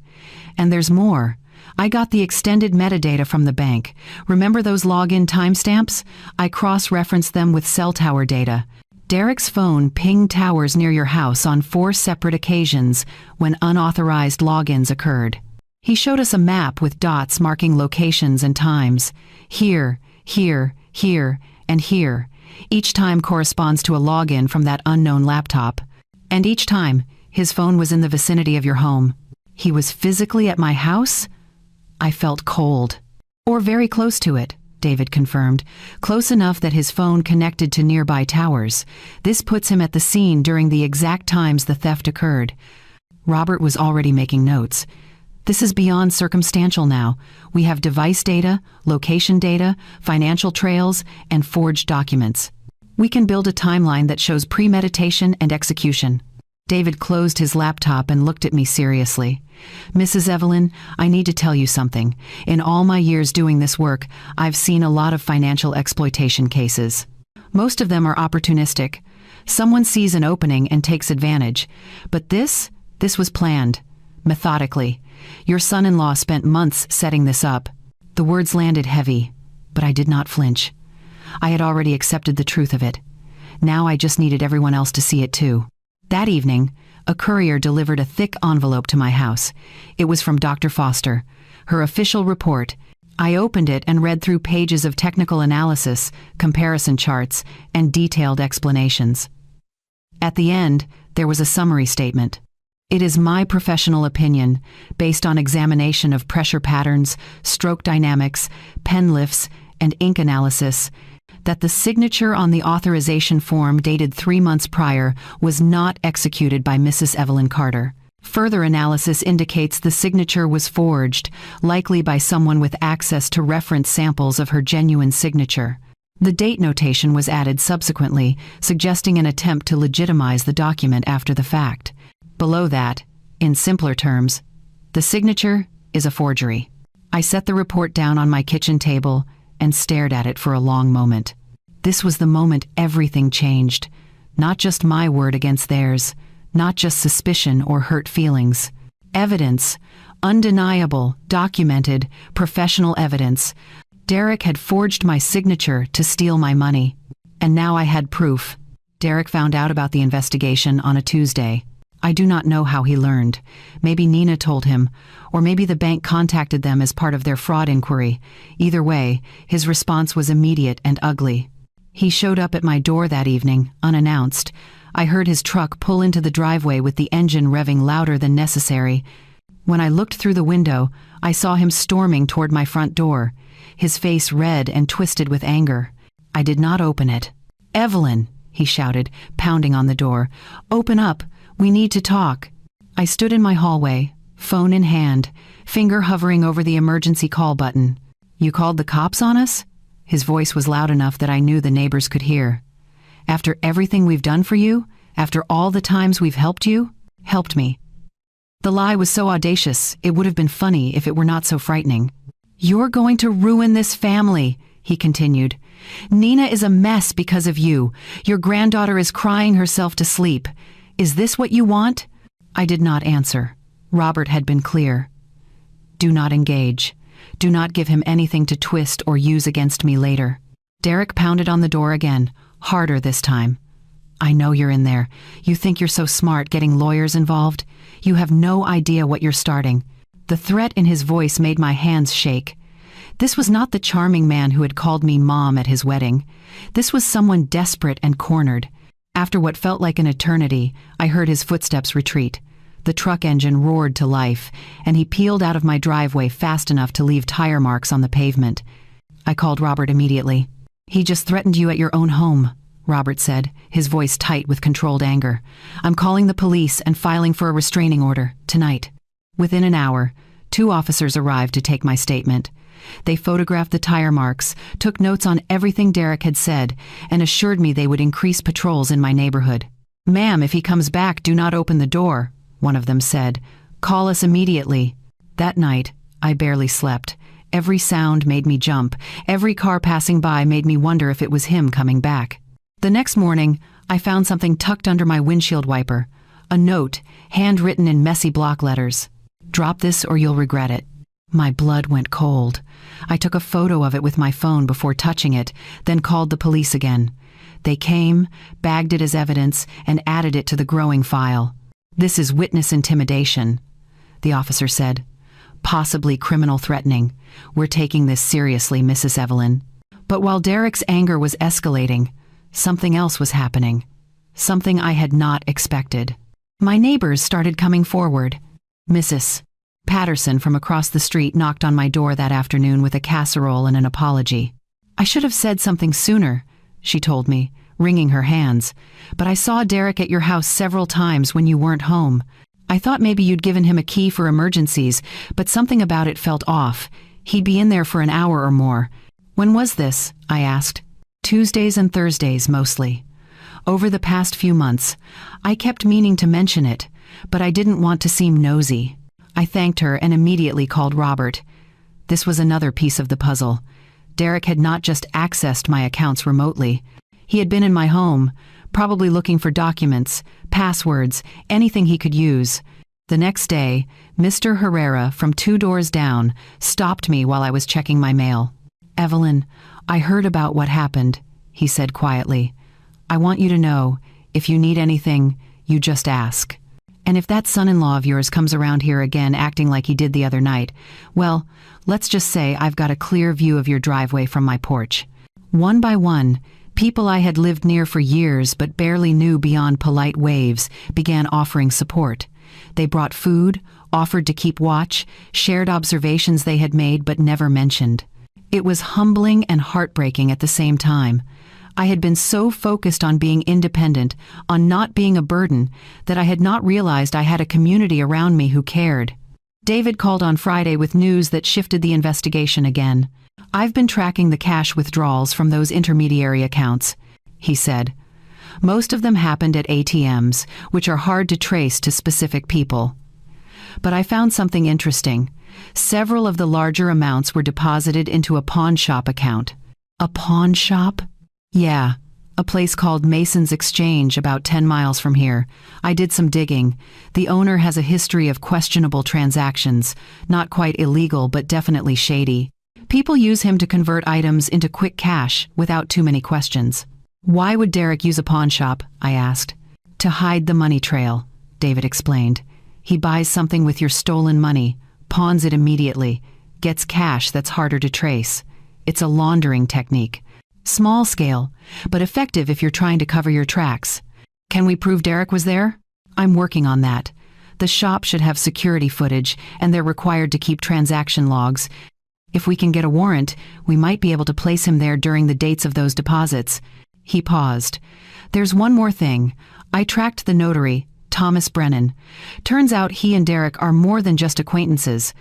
"And there's more. I got the extended metadata from the bank. Remember those login timestamps? I cross-referenced them with cell tower data. Derek's phone pinged towers near your house on 4 separate occasions when unauthorized logins occurred. He showed us a map with dots marking locations and times. Here, here, here, and here. Each time corresponds to a login from that unknown laptop. And each time, his phone was in the vicinity of your home." "He was physically at my house?" I felt cold. "Or very close to it," David confirmed. "Close enough that his phone connected to nearby towers. This puts him at the scene during the exact times the theft occurred." Robert was already making notes. "This is beyond circumstantial now. We have device data, location data, financial trails, and forged documents. We can build a timeline that shows premeditation and execution." David closed his laptop and looked at me seriously. "Mrs. Evelyn, I need to tell you something. In all my years doing this work, I've seen a lot of financial exploitation cases. Most of them are opportunistic. Someone sees an opening and takes advantage. But this was planned, methodically. Your son-in-law spent months setting this up." The words landed heavy, but I did not flinch. I had already accepted the truth of it. Now I just needed everyone else to see it too. That evening, a courier delivered a thick envelope to my house. It was from Dr. Foster, her official report. I opened it and read through pages of technical analysis, comparison charts, and detailed explanations. At the end, there was a summary statement. "It is my professional opinion, based on examination of pressure patterns, stroke dynamics, pen lifts, and ink analysis, that the signature on the authorization form dated 3 months prior was not executed by Mrs. Evelyn Carter. Further analysis indicates the signature was forged, likely by someone with access to reference samples of her genuine signature." The date notation was added subsequently, suggesting an attempt to legitimize the document after the fact. Below that, in simpler terms, the signature is a forgery. I set the report down on my kitchen table and stared at it for a long moment. This was the moment everything changed. Not just my word against theirs, not just suspicion or hurt feelings. Evidence, undeniable, documented, professional evidence. Derek had forged my signature to steal my money. And now I had proof. Derek found out about the investigation on a Tuesday. I do not know how he learned. Maybe Nina told him, or maybe the bank contacted them as part of their fraud inquiry. Either way, his response was immediate and ugly. He showed up at my door that evening, unannounced. I heard his truck pull into the driveway with the engine revving louder than necessary. When I looked through the window, I saw him storming toward my front door, his face red and twisted with anger. I did not open it. "Evelyn," he shouted, pounding on the door. "Open up. We need to talk." I stood in my hallway, phone in hand, finger hovering over the emergency call button. "You called the cops on us?" His voice was loud enough that I knew the neighbors could hear. "After everything we've done for you? After all the times we've helped you?" "Helped me." The lie was so audacious, it would have been funny if it were not so frightening. "You're going to ruin this family," he continued. "Nina is a mess because of you. Your granddaughter is crying herself to sleep. Is this what you want?" I did not answer. Robert had been clear. "Do not engage. Do not give him anything to twist or use against me later." Derek pounded on the door again, harder this time. "I know you're in there. You think you're so smart getting lawyers involved. You have no idea what you're starting." The threat in his voice made my hands shake. This was not the charming man who had called me mom at his wedding. This was someone desperate and cornered. After what felt like an eternity, I heard his footsteps retreat. The truck engine roared to life, and he peeled out of my driveway fast enough to leave tire marks on the pavement. I called Robert immediately. "He just threatened you at your own home," Robert said, his voice tight with controlled anger. "I'm calling the police and filing for a restraining order, tonight." Within an hour, 2 officers arrived to take my statement. They photographed the tire marks, took notes on everything Derek had said, and assured me they would increase patrols in my neighborhood. "Ma'am, if he comes back, do not open the door," one of them said. "Call us immediately." That night, I barely slept. Every sound made me jump. Every car passing by made me wonder if it was him coming back. The next morning, I found something tucked under my windshield wiper. A note, handwritten in messy block letters. "Drop this or you'll regret it." My blood went cold. I took a photo of it with my phone before touching it, then called the police again. They came, bagged it as evidence, and added it to the growing file. "This is witness intimidation," the officer said. "Possibly criminal threatening. We're taking this seriously, Mrs. Evelyn." But while Derek's anger was escalating, something else was happening. Something I had not expected. My neighbors started coming forward. Mrs. Patterson from across the street knocked on my door that afternoon with a casserole and an apology. "I should have said something sooner," she told me, wringing her hands. "But I saw Derek at your house several times when you weren't home. I thought maybe you'd given him a key for emergencies, but something about it felt off. He'd be in there for an hour or more." "When was this?" I asked. "Tuesdays and Thursdays, mostly." Over the past few months, I kept meaning to mention it, but I didn't want to seem nosy. I thanked her and immediately called Robert. This was another piece of the puzzle. Derek had not just accessed my accounts remotely. He had been in my home, probably looking for documents, passwords, anything he could use. The next day, Mr. Herrera from 2 doors down stopped me while I was checking my mail. "Evelyn, I heard about what happened," he said quietly. "I want you to know, if you need anything, you just ask. And if that son-in-law of yours comes around here again acting like he did the other night, well, let's just say I've got a clear view of your driveway from my porch." One by one, people I had lived near for years but barely knew beyond polite waves began offering support. They brought food, offered to keep watch, shared observations they had made but never mentioned. It was humbling and heartbreaking at the same time. I had been so focused on being independent, on not being a burden, that I had not realized I had a community around me who cared. David called on Friday with news that shifted the investigation again. "I've been tracking the cash withdrawals from those intermediary accounts," he said. "Most of them happened at ATMs, which are hard to trace to specific people. But I found something interesting. Several of the larger amounts were deposited into a pawn shop account." "A pawn shop?" "Yeah, a place called Mason's Exchange about 10 miles from here. I did some digging. The owner has a history of questionable transactions, not quite illegal but definitely shady. People use him to convert items into quick cash without too many questions." "Why would Derek use a pawn shop?" I asked. "To hide the money trail," David explained. "He buys something with your stolen money, pawns it immediately, gets cash that's harder to trace. It's a laundering technique. Small scale, but effective if you're trying to cover your tracks. Can we prove Derek was there?" "I'm working on that. The shop should have security footage, and they're required to keep transaction logs. If we can get a warrant, we might be able to place him there during the dates of those deposits." He paused. "There's one more thing. I tracked the notary, Thomas Brennan. Turns out he and Derek are more than just acquaintances.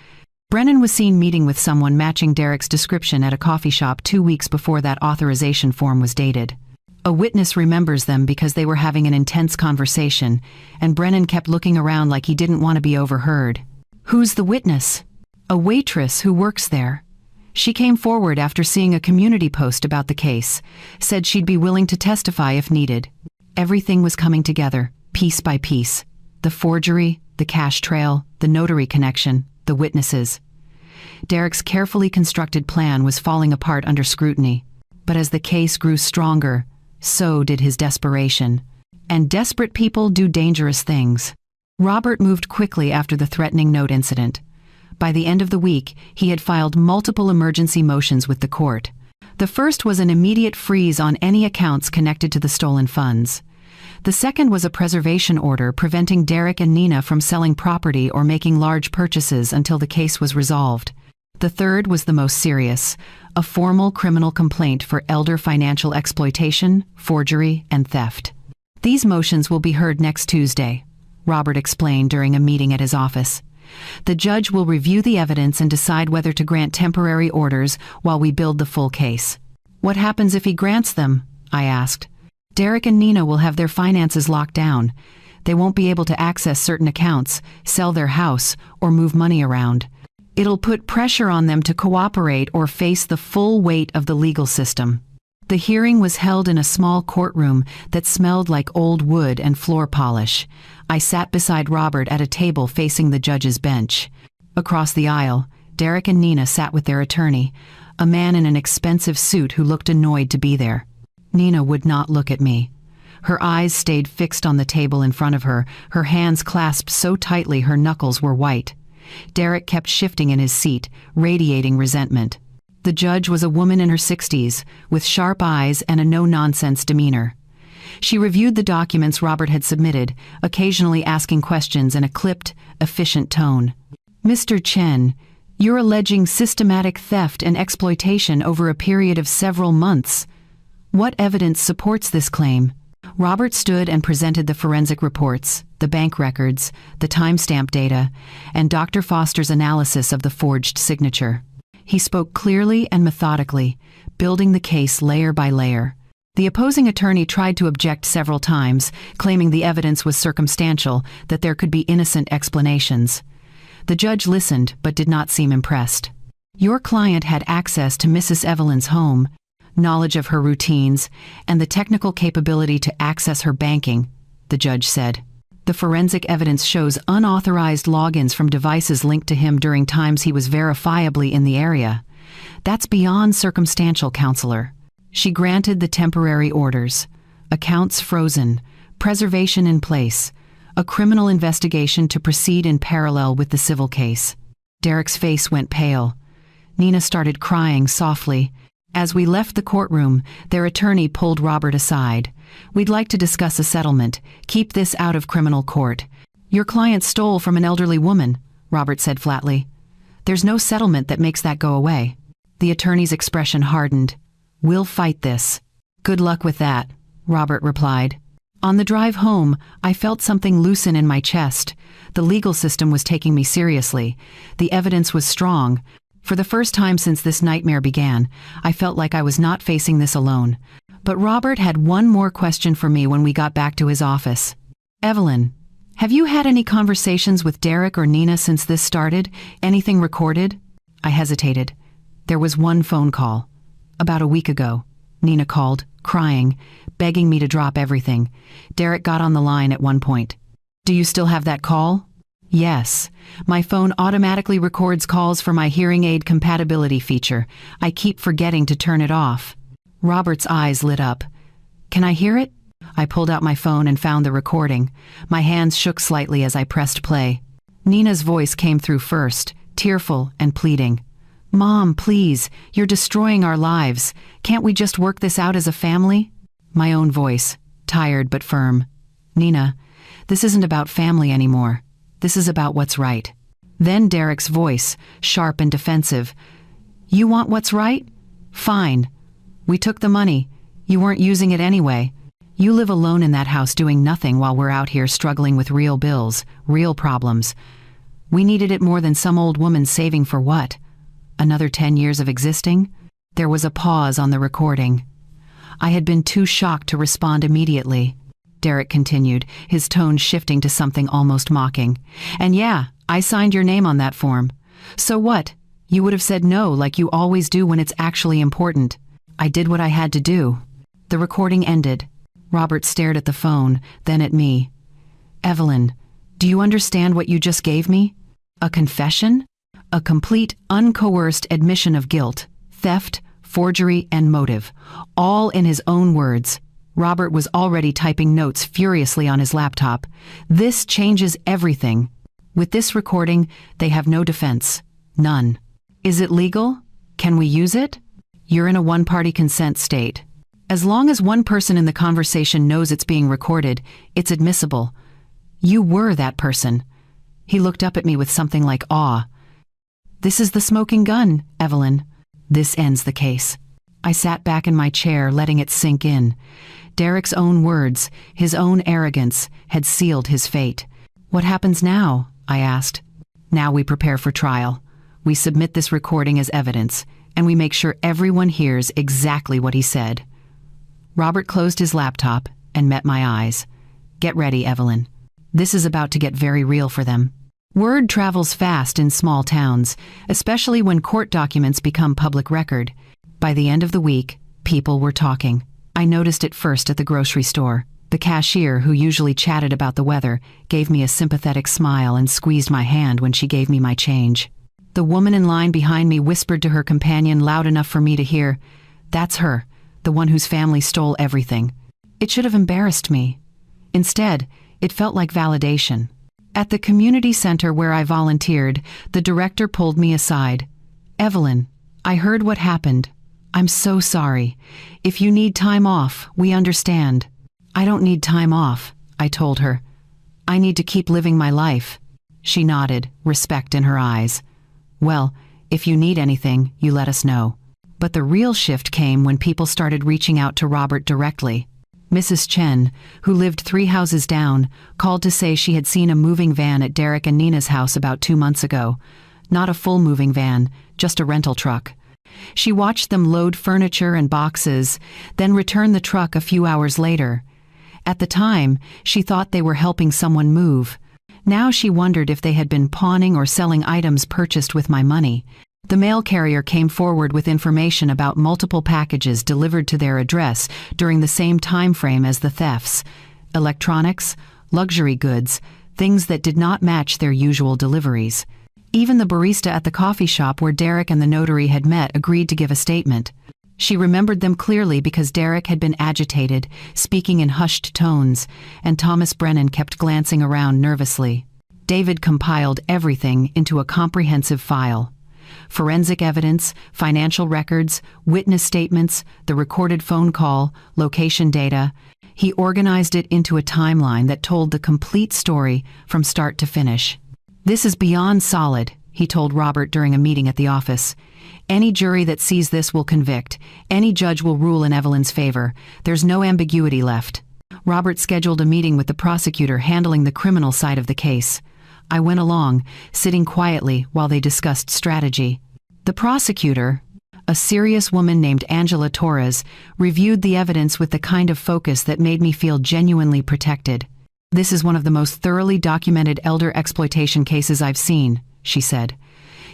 Brennan was seen meeting with someone matching Derek's description at a coffee shop 2 weeks before that authorization form was dated. A witness remembers them because they were having an intense conversation, and Brennan kept looking around like he didn't want to be overheard." "Who's the witness?" "A waitress who works there. She came forward after seeing a community post about the case, said she'd be willing to testify if needed." Everything was coming together, piece by piece. The forgery, the cash trail, the notary connection, the witnesses. Derek's carefully constructed plan was falling apart under scrutiny. But as the case grew stronger, so did his desperation. And desperate people do dangerous things. Robert moved quickly after the threatening note incident. By the end of the week, he had filed multiple emergency motions with the court. The first was an immediate freeze on any accounts connected to the stolen funds. The second was a preservation order preventing Derek and Nina from selling property or making large purchases until the case was resolved. The third was the most serious, a formal criminal complaint for elder financial exploitation, forgery, and theft. "These motions will be heard next Tuesday," Robert explained during a meeting at his office. "The judge will review the evidence and decide whether to grant temporary orders while we build the full case." "What happens if he grants them?" I asked. "Derek and Nina will have their finances locked down. They won't be able to access certain accounts, sell their house, or move money around. It'll put pressure on them to cooperate or face the full weight of the legal system." The hearing was held in a small courtroom that smelled like old wood and floor polish. I sat beside Robert at a table facing the judge's bench. Across the aisle, Derek and Nina sat with their attorney, a man in an expensive suit who looked annoyed to be there. Nina would not look at me. Her eyes stayed fixed on the table in front of her, her hands clasped so tightly her knuckles were white. Derek kept shifting in his seat, radiating resentment. The judge was a woman in her 60s, with sharp eyes and a no-nonsense demeanor. She reviewed the documents Robert had submitted, occasionally asking questions in a clipped, efficient tone. "Mr. Chen, you're alleging systematic theft and exploitation over a period of several months. What evidence supports this claim?" Robert stood and presented the forensic reports, the bank records, the timestamp data, and Dr. Foster's analysis of the forged signature. He spoke clearly and methodically, building the case layer by layer. The opposing attorney tried to object several times, claiming the evidence was circumstantial, that there could be innocent explanations. The judge listened but did not seem impressed. Your client had access to Mrs. Evelyn's home, knowledge of her routines, and the technical capability to access her banking, the judge said. The forensic evidence shows unauthorized logins from devices linked to him during times he was verifiably in the area. That's beyond circumstantial, counselor. She granted the temporary orders. Accounts frozen, preservation in place, a criminal investigation to proceed in parallel with the civil case. Derek's face went pale. Nina started crying softly. As we left the courtroom, their attorney pulled Robert aside. We'd like to discuss a settlement. Keep this out of criminal court. Your client stole from an elderly woman, Robert said flatly. There's no settlement that makes that go away. The attorney's expression hardened. We'll fight this. Good luck with that, Robert replied. On the drive home, I felt something loosen in my chest. The legal system was taking me seriously. The evidence was strong. For the first time since this nightmare began, I felt like I was not facing this alone. But Robert had one more question for me when we got back to his office. Evelyn, have you had any conversations with Derek or Nina since this started? Anything recorded? I hesitated. There was one phone call. About a week ago, Nina called, crying, begging me to drop everything. Derek got on the line at one point. Do you still have that call? Yes. My phone automatically records calls for my hearing aid compatibility feature. I keep forgetting to turn it off. Robert's eyes lit up. Can I hear it? I pulled out my phone and found the recording. My hands shook slightly as I pressed play. Nina's voice came through first, tearful and pleading. Mom, please, you're destroying our lives. Can't we just work this out as a family? My own voice, tired but firm. Nina, this isn't about family anymore. This is about what's right. Then Derek's voice, sharp and defensive. You want what's right? Fine. We took the money. You weren't using it anyway. You live alone in that house doing nothing while we're out here struggling with real bills, real problems. We needed it more than some old woman saving for what? Another 10 years of existing? There was a pause on the recording. I had been too shocked to respond immediately. Derek continued, his tone shifting to something almost mocking. And yeah, I signed your name on that form. So what? You would have said no like you always do when it's actually important. I did what I had to do. The recording ended. Robert stared at the phone, then at me. Evelyn, do you understand what you just gave me? A confession? A complete, uncoerced admission of guilt, theft, forgery, and motive, all in his own words. Robert was already typing notes furiously on his laptop. This changes everything. With this recording, they have no defense. None. Is it legal? Can we use it? You're in a one-party consent state. As long as one person in the conversation knows it's being recorded, it's admissible. You were that person. He looked up at me with something like awe. This is the smoking gun, Evelyn. This ends the case. I sat back in my chair, letting it sink in. Derek's own words, his own arrogance, had sealed his fate. What happens now? I asked. Now we prepare for trial. We submit this recording as evidence, and we make sure everyone hears exactly what he said. Robert closed his laptop and met my eyes. Get ready, Evelyn. This is about to get very real for them. Word travels fast in small towns, especially when court documents become public record. By the end of the week, people were talking. I noticed it first at the grocery store. The cashier, who usually chatted about the weather, gave me a sympathetic smile and squeezed my hand when she gave me my change. The woman in line behind me whispered to her companion loud enough for me to hear, "That's her, the one whose family stole everything." It should have embarrassed me. Instead, it felt like validation. At the community center where I volunteered, the director pulled me aside. "Evelyn, I heard what happened. I'm so sorry. If you need time off, we understand." "I don't need time off," I told her. "I need to keep living my life." She nodded, respect in her eyes. "Well, if you need anything, you let us know." But the real shift came when people started reaching out to Robert directly. Mrs. Chen, who lived 3 houses down, called to say she had seen a moving van at Derek and Nina's house about 2 months ago. Not a full moving van, just a rental truck. She watched them load furniture and boxes, then return the truck a few hours later. At the time, she thought they were helping someone move. Now she wondered if they had been pawning or selling items purchased with my money. The mail carrier came forward with information about multiple packages delivered to their address during the same time frame as the thefts. Electronics, luxury goods, things that did not match their usual deliveries. Even the barista at the coffee shop where Derek and the notary had met agreed to give a statement. She remembered them clearly because Derek had been agitated, speaking in hushed tones, and Thomas Brennan kept glancing around nervously. David compiled everything into a comprehensive file. Forensic evidence, financial records, witness statements, the recorded phone call, location data. He organized it into a timeline that told the complete story from start to finish. "This is beyond solid," he told Robert during a meeting at the office. "Any jury that sees this will convict. Any judge will rule in Evelyn's favor. There's no ambiguity left." Robert scheduled a meeting with the prosecutor handling the criminal side of the case. I went along, sitting quietly while they discussed strategy. The prosecutor, a serious woman named Angela Torres, reviewed the evidence with the kind of focus that made me feel genuinely protected. "This is one of the most thoroughly documented elder exploitation cases I've seen," she said.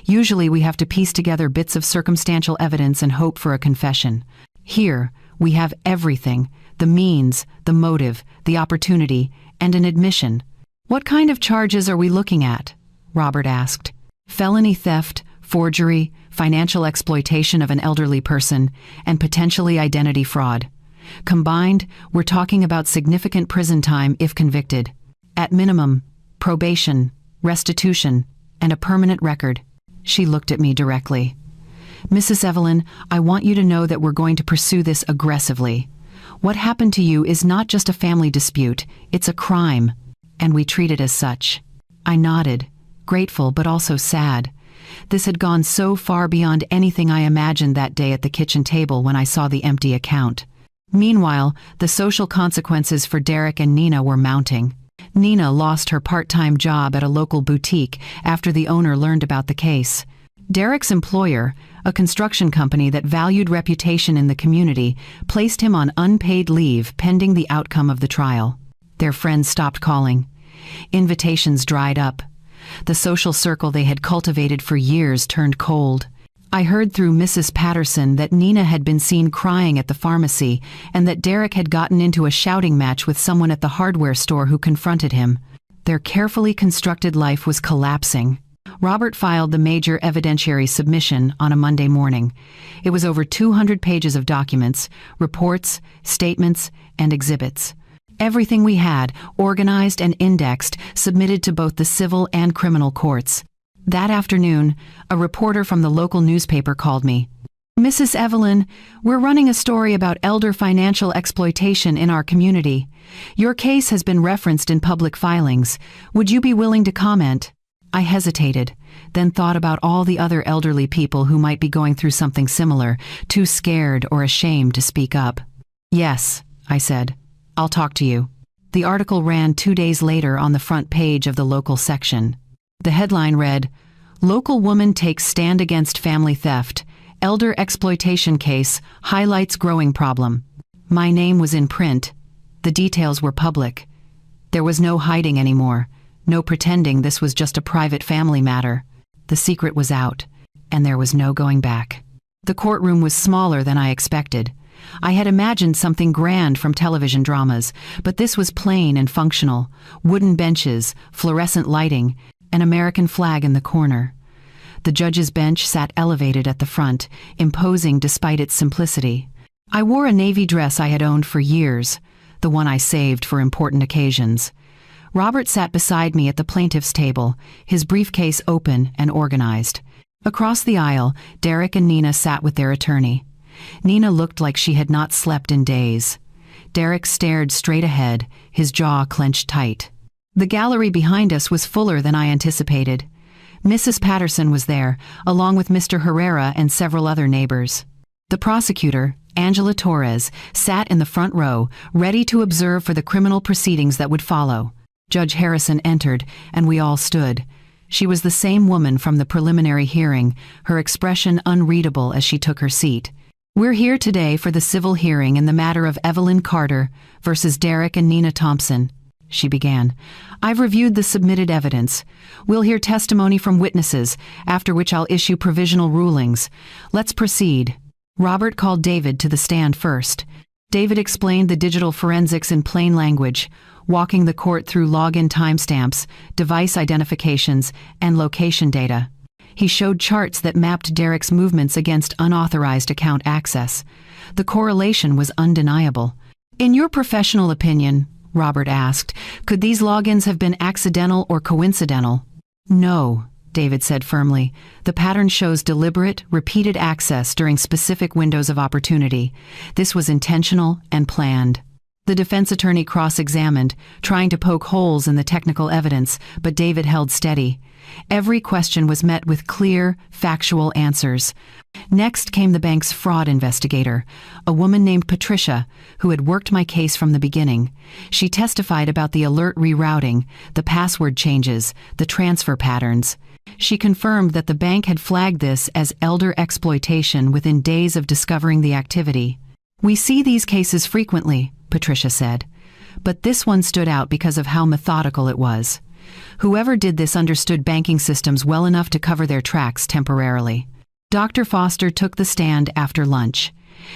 "Usually we have to piece together bits of circumstantial evidence and hope for a confession. Here, we have everything: the means, the motive, the opportunity, and an admission." "What kind of charges are we looking at?" Robert asked. "Felony theft, forgery, financial exploitation of an elderly person, and potentially identity fraud. Combined, we're talking about significant prison time if convicted. At minimum, probation, restitution, and a permanent record." She looked at me directly. "Mrs. Evelyn, I want you to know that we're going to pursue this aggressively. What happened to you is not just a family dispute, it's a crime, and we treat it as such." I nodded, grateful but also sad. This had gone so far beyond anything I imagined that day at the kitchen table when I saw the empty account. Meanwhile, the social consequences for Derek and Nina were mounting. Nina lost her part-time job at a local boutique after the owner learned about the case. Derek's employer, a construction company that valued reputation in the community, placed him on unpaid leave pending the outcome of the trial. Their friends stopped calling. Invitations dried up. The social circle they had cultivated for years turned cold. I heard through Mrs. Patterson that Nina had been seen crying at the pharmacy and that Derek had gotten into a shouting match with someone at the hardware store who confronted him. Their carefully constructed life was collapsing. Robert filed the major evidentiary submission on a Monday morning. It was over 200 pages of documents, reports, statements, and exhibits. Everything we had, organized and indexed, submitted to both the civil and criminal courts. That afternoon, a reporter from the local newspaper called me. "Mrs. Evelyn, we're running a story about elder financial exploitation in our community. Your case has been referenced in public filings. Would you be willing to comment?" I hesitated, then thought about all the other elderly people who might be going through something similar, too scared or ashamed to speak up. "Yes," I said. "I'll talk to you." The article ran 2 days later on the front page of the local section. The headline read, "Local Woman Takes Stand Against Family Theft. Elder Exploitation Case Highlights Growing Problem." My name was in print. The details were public. There was no hiding anymore, no pretending this was just a private family matter. The secret was out, and there was no going back. The courtroom was smaller than I expected. I had imagined something grand from television dramas, but this was plain and functional. Wooden benches, fluorescent lighting, an American flag in the corner. The judge's bench sat elevated at the front, imposing despite its simplicity. I wore a navy dress I had owned for years, the one I saved for important occasions. Robert sat beside me at the plaintiff's table, his briefcase open and organized. Across the aisle, Derek and Nina sat with their attorney. Nina looked like she had not slept in days. Derek stared straight ahead, his jaw clenched tight. The gallery behind us was fuller than I anticipated. Mrs. Patterson was there, along with Mr. Herrera and several other neighbors. The prosecutor, Angela Torres, sat in the front row, ready to observe for the criminal proceedings that would follow. Judge Harrison entered, and we all stood. She was the same woman from the preliminary hearing, her expression unreadable as she took her seat. "We're here today for the civil hearing in the matter of Evelyn Carter versus Derek and Nina Thompson," she began. "I've reviewed the submitted evidence. We'll hear testimony from witnesses, after which I'll issue provisional rulings. Let's proceed." Robert called David to the stand first. David explained the digital forensics in plain language, walking the court through login timestamps, device identifications, and location data. He showed charts that mapped Derek's movements against unauthorized account access. The correlation was undeniable. "In your professional opinion," Robert asked, "could these logins have been accidental or coincidental?" "No," David said firmly. "The pattern shows deliberate, repeated access during specific windows of opportunity. This was intentional and planned." The defense attorney cross-examined, trying to poke holes in the technical evidence, but David held steady. Every question was met with clear, factual answers. Next came the bank's fraud investigator, a woman named Patricia, who had worked my case from the beginning. She testified about the alert rerouting, the password changes, the transfer patterns. She confirmed that the bank had flagged this as elder exploitation within days of discovering the activity. "We see these cases frequently," Patricia said, "but this one stood out because of how methodical it was. Whoever did this understood banking systems well enough to cover their tracks temporarily." Dr. Foster took the stand after lunch.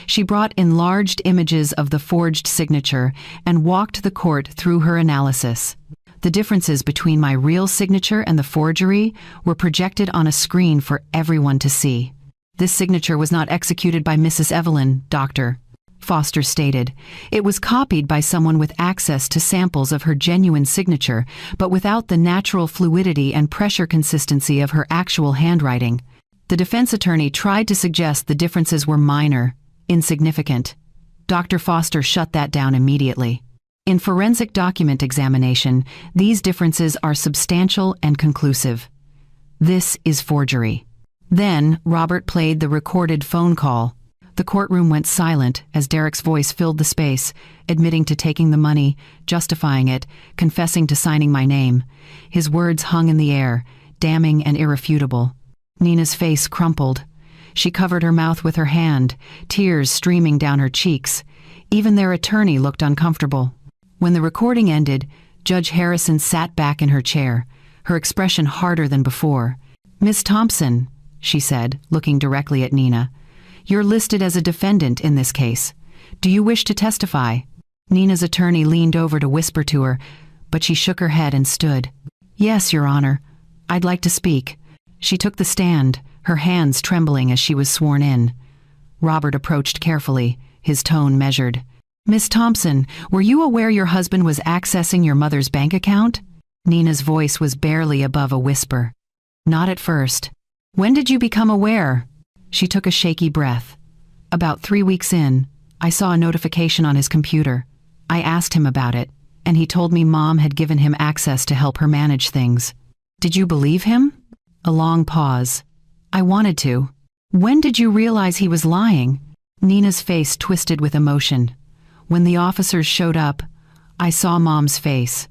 She brought enlarged images of the forged signature and walked the court through her analysis. The differences between my real signature and the forgery were projected on a screen for everyone to see. "This signature was not executed by Mrs. Evelyn, Doctor," Foster stated. "It was copied by someone with access to samples of her genuine signature, but without the natural fluidity and pressure consistency of her actual handwriting." The defense attorney tried to suggest the differences were minor, insignificant. Dr. Foster shut that down immediately. "In forensic document examination, these differences are substantial and conclusive. This is forgery." Then Robert played the recorded phone call. The courtroom went silent as Derek's voice filled the space, admitting to taking the money, justifying it, confessing to signing my name. His words hung in the air, damning and irrefutable. Nina's face crumpled. She covered her mouth with her hand, tears streaming down her cheeks. Even their attorney looked uncomfortable. When the recording ended, Judge Harrison sat back in her chair, her expression harder than before. "Miss Thompson," she said, looking directly at Nina, "you're listed as a defendant in this case. Do you wish to testify?" Nina's attorney leaned over to whisper to her, but she shook her head and stood. "Yes, Your Honor. I'd like to speak." She took the stand, her hands trembling as she was sworn in. Robert approached carefully, his tone measured. "Miss Thompson, were you aware your husband was accessing your mother's bank account?" Nina's voice was barely above a whisper. "Not at first." "When did you become aware?" She took a shaky breath. "About 3 weeks in, I saw a notification on his computer. I asked him about it, and he told me Mom had given him access to help her manage things." "Did you believe him?" A long pause. "I wanted to." "When did you realize he was lying?" Nina's face twisted with emotion. "When the officers showed up, I saw Mom's face.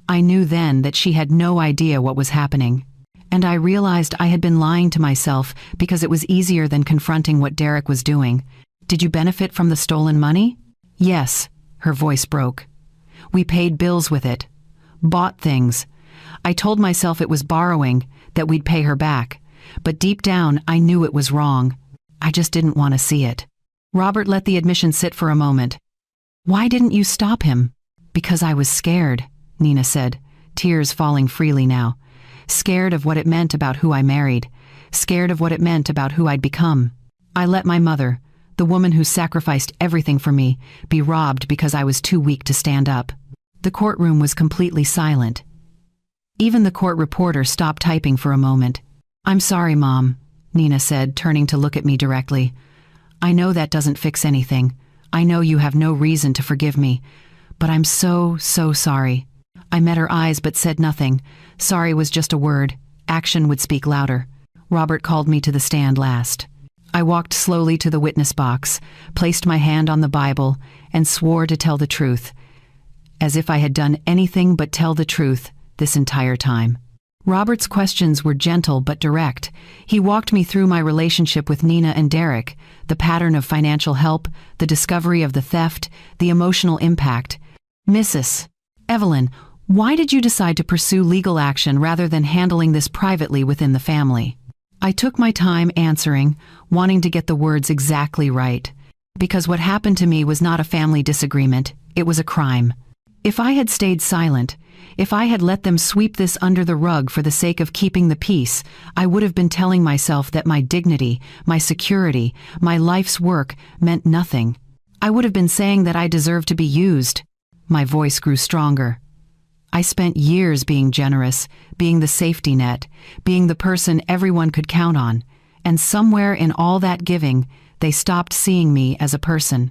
I knew then that she had no idea what was happening. And I realized I had been lying to myself because it was easier than confronting what Derek was doing. Did you benefit from the stolen money?" "Yes," her voice broke. "We paid bills with it. Bought things. I told myself it was borrowing, that we'd pay her back. But deep down, I knew it was wrong. I just didn't want to see it." Robert let the admission sit for a moment. "Why didn't you stop him?" "Because I was scared," Nina said, tears falling freely now. "Scared of what it meant about who I married. Scared of what it meant about who I'd become. I let my mother, the woman who sacrificed everything for me, be robbed because I was too weak to stand up." The courtroom was completely silent. Even the court reporter stopped typing for a moment. "I'm sorry, Mom," Nina said, turning to look at me directly. "I know that doesn't fix anything. I know you have no reason to forgive me. But I'm so sorry." I met her eyes but said nothing. Sorry was just a word. Action would speak louder. Robert called me to the stand last. I walked slowly to the witness box, placed my hand on the Bible, and swore to tell the truth, as if I had done anything but tell the truth this entire time. Robert's questions were gentle but direct. He walked me through my relationship with Nina and Derek, the pattern of financial help, the discovery of the theft, the emotional impact. Mrs. Evelyn, why did you decide to pursue legal action rather than handling this privately within the family? I took my time answering, wanting to get the words exactly right. Because what happened to me was not a family disagreement, it was a crime. If I had stayed silent, if I had let them sweep this under the rug for the sake of keeping the peace, I would have been telling myself that my dignity, my security, my life's work meant nothing. I would have been saying that I deserved to be used. My voice grew stronger. I spent years being generous, being the safety net, being the person everyone could count on, and somewhere in all that giving, they stopped seeing me as a person.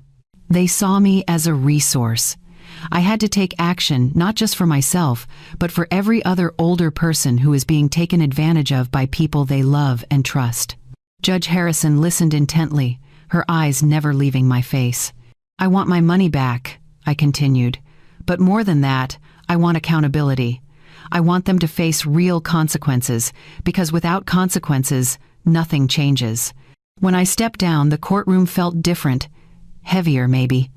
They saw me as a resource. I had to take action not just for myself, but for every other older person who is being taken advantage of by people they love and trust. Judge Harrison listened intently, her eyes never leaving my face. I want my money back, I continued. But more than that, I want accountability. I want them to face real consequences, because without consequences, nothing changes. When I stepped down, the courtroom felt different, heavier maybe,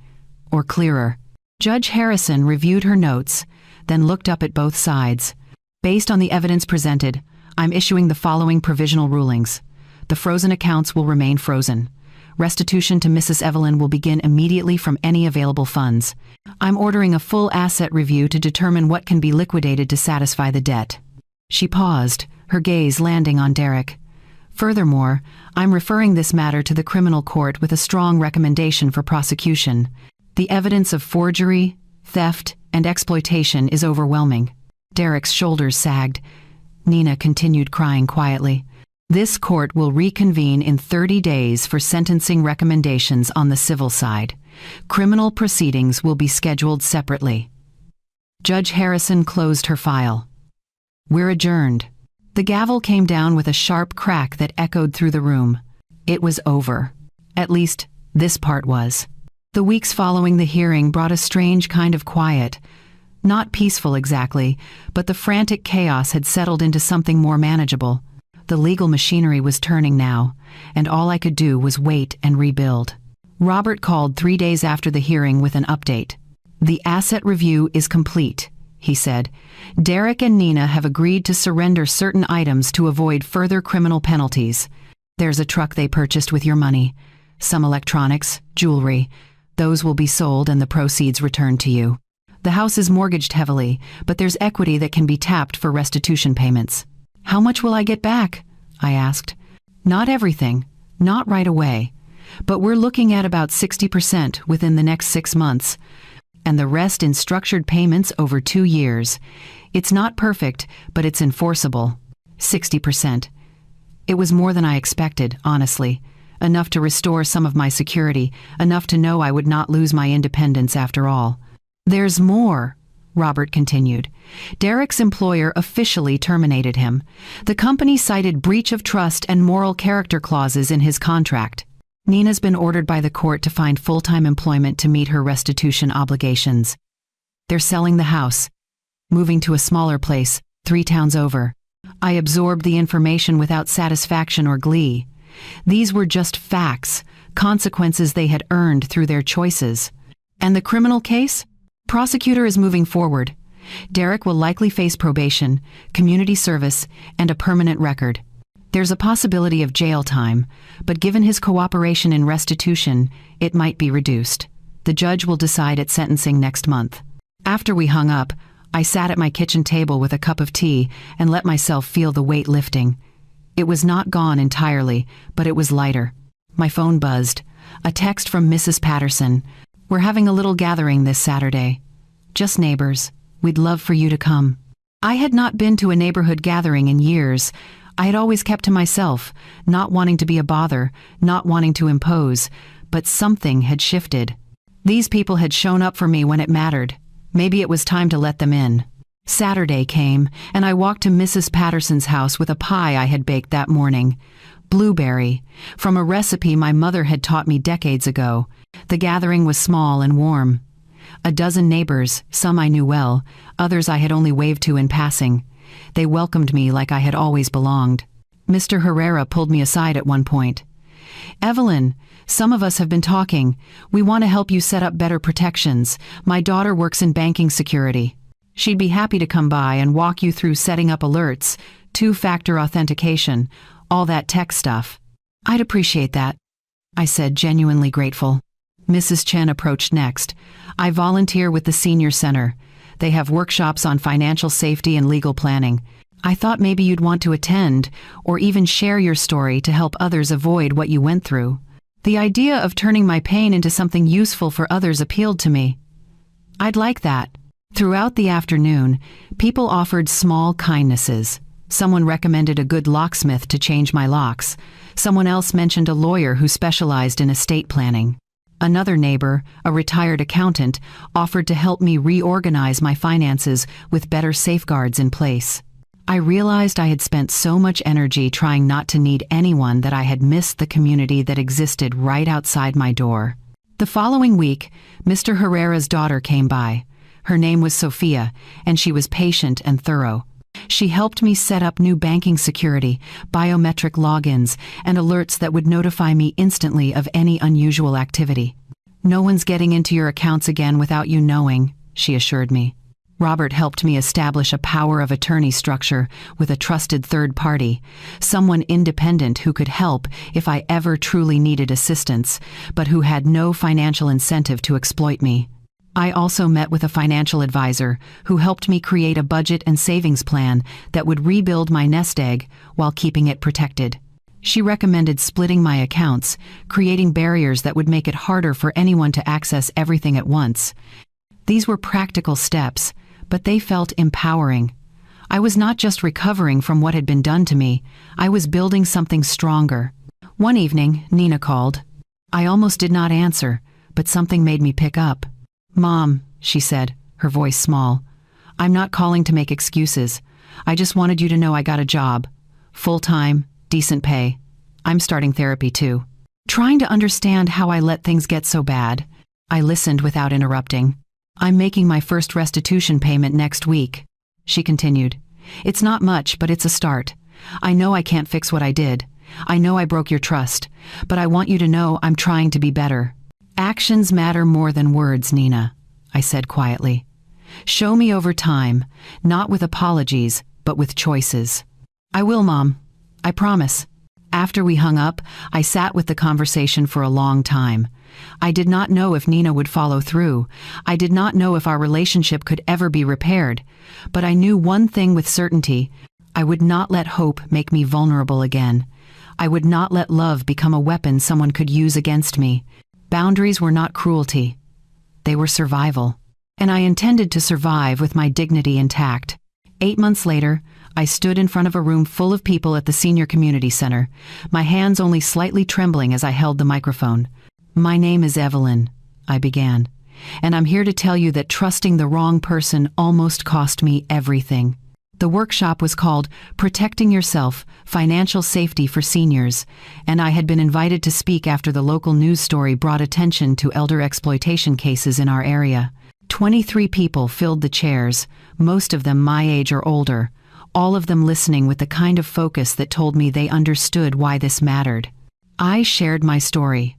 or clearer. Judge Harrison reviewed her notes, then looked up at both sides. Based on the evidence presented, I'm issuing the following provisional rulings. The frozen accounts will remain frozen. Restitution to Mrs. Evelyn will begin immediately from any available funds. I'm ordering a full asset review to determine what can be liquidated to satisfy the debt. She paused, her gaze landing on Derek. Furthermore, I'm referring this matter to the criminal court with a strong recommendation for prosecution. The evidence of forgery, theft, and exploitation is overwhelming. Derek's shoulders sagged. Nina continued crying quietly. This court will reconvene in 30 days for sentencing recommendations on the civil side. Criminal proceedings will be scheduled separately. Judge Harrison closed her file. We're adjourned. The gavel came down with a sharp crack that echoed through the room. It was over. At least, this part was. The weeks following the hearing brought a strange kind of quiet. Not peaceful exactly, but the frantic chaos had settled into something more manageable. The legal machinery was turning now, and all I could do was wait and rebuild. Robert called 3 days after the hearing with an update. The asset review is complete, he said. Derek and Nina have agreed to surrender certain items to avoid further criminal penalties. There's a truck they purchased with your money, some electronics, jewelry. Those will be sold and the proceeds returned to you. The house is mortgaged heavily, but there's equity that can be tapped for restitution payments. How much will I get back? I asked. Not everything, not right away, but we're looking at about 60% within the next 6 months, and the rest in structured payments over 2 years. It's not perfect, but it's enforceable. 60%. It was more than I expected, honestly. Enough to restore some of my security, enough to know I would not lose my independence after all. There's more, Robert continued. Derek's employer officially terminated him. The company cited breach of trust and moral character clauses in his contract. Nina's been ordered by the court to find full-time employment to meet her restitution obligations. They're selling the house, moving to a smaller place, 3 towns over. I absorbed the information without satisfaction or glee. These were just facts, consequences they had earned through their choices. And the criminal case? Prosecutor is moving forward. Derek will likely face probation, community service, and a permanent record. There's a possibility of jail time, but given his cooperation in restitution, it might be reduced. The judge will decide at sentencing next month. After we hung up, I sat at my kitchen table with a cup of tea and let myself feel the weight lifting. It was not gone entirely, but it was lighter. My phone buzzed. A text from Mrs. Patterson. We're having a little gathering this Saturday. Just neighbors. We'd love for you to come. I had not been to a neighborhood gathering in years. I had always kept to myself, not wanting to be a bother, not wanting to impose, but something had shifted. These people had shown up for me when it mattered. Maybe it was time to let them in. Saturday came, and I walked to Mrs. Patterson's house with a pie I had baked that morning. Blueberry, from a recipe my mother had taught me decades ago. The gathering was small and warm. A dozen neighbors, some I knew well, others I had only waved to in passing. They welcomed me like I had always belonged. Mr. Herrera pulled me aside at one point. "Evelyn, some of us have been talking. We want to help you set up better protections. My daughter works in banking security. She'd be happy to come by and walk you through setting up alerts, two-factor authentication, all that tech stuff." "I'd appreciate that," I said, genuinely grateful. Mrs. Chen approached next. "I volunteer with the Senior Center. They have workshops on financial safety and legal planning. I thought maybe you'd want to attend or even share your story to help others avoid what you went through." The idea of turning my pain into something useful for others appealed to me. "I'd like that." Throughout the afternoon, people offered small kindnesses. Someone recommended a good locksmith to change my locks. Someone else mentioned a lawyer who specialized in estate planning. Another neighbor, a retired accountant, offered to help me reorganize my finances with better safeguards in place. I realized I had spent so much energy trying not to need anyone that I had missed the community that existed right outside my door. The following week, Mr. Herrera's daughter came by. Her name was Sophia, and she was patient and thorough. She helped me set up new banking security, biometric logins, and alerts that would notify me instantly of any unusual activity. "No one's getting into your accounts again without you knowing," she assured me. Robert helped me establish a power of attorney structure with a trusted third party, someone independent who could help if I ever truly needed assistance, but who had no financial incentive to exploit me. I also met with a financial advisor who helped me create a budget and savings plan that would rebuild my nest egg while keeping it protected. She recommended splitting my accounts, creating barriers that would make it harder for anyone to access everything at once. These were practical steps, but they felt empowering. I was not just recovering from what had been done to me, I was building something stronger. One evening, Nina called. I almost did not answer, but something made me pick up. "Mom," she said, her voice small, "I'm not calling to make excuses. I just wanted you to know I got a job. Full-time, decent pay. I'm starting therapy too." Trying to understand how I let things get so bad, I listened without interrupting. "I'm making my first restitution payment next week," she continued. "It's not much, but it's a start. I know I can't fix what I did. I know I broke your trust, but I want you to know I'm trying to be better." "Actions matter more than words, Nina," I said quietly. "Show me over time, not with apologies, but with choices." "I will, Mom. I promise." After we hung up, I sat with the conversation for a long time. I did not know if Nina would follow through. I did not know if our relationship could ever be repaired. But I knew one thing with certainty. I would not let hope make me vulnerable again. I would not let love become a weapon someone could use against me. Boundaries were not cruelty. They were survival. And I intended to survive with my dignity intact. 8 months later, I stood in front of a room full of people at the Senior Community Center, my hands only slightly trembling as I held the microphone. "My name is Evelyn," I began, "and I'm here to tell you that trusting the wrong person almost cost me everything." The workshop was called Protecting Yourself, Financial Safety for Seniors, and I had been invited to speak after the local news story brought attention to elder exploitation cases in our area. 23 people filled the chairs, most of them my age or older, all of them listening with the kind of focus that told me they understood why this mattered. I shared my story.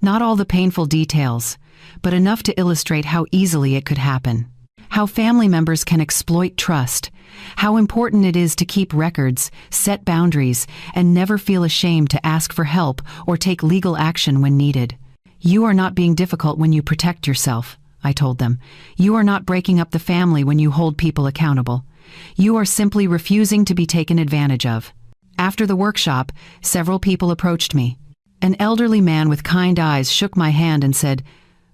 Not all the painful details, but enough to illustrate how easily it could happen. How family members can exploit trust, how important it is to keep records, set boundaries, and never feel ashamed to ask for help or take legal action when needed. "You are not being difficult when you protect yourself," I told them. "You are not breaking up the family when you hold people accountable. You are simply refusing to be taken advantage of." After the workshop, several people approached me. An elderly man with kind eyes shook my hand and said,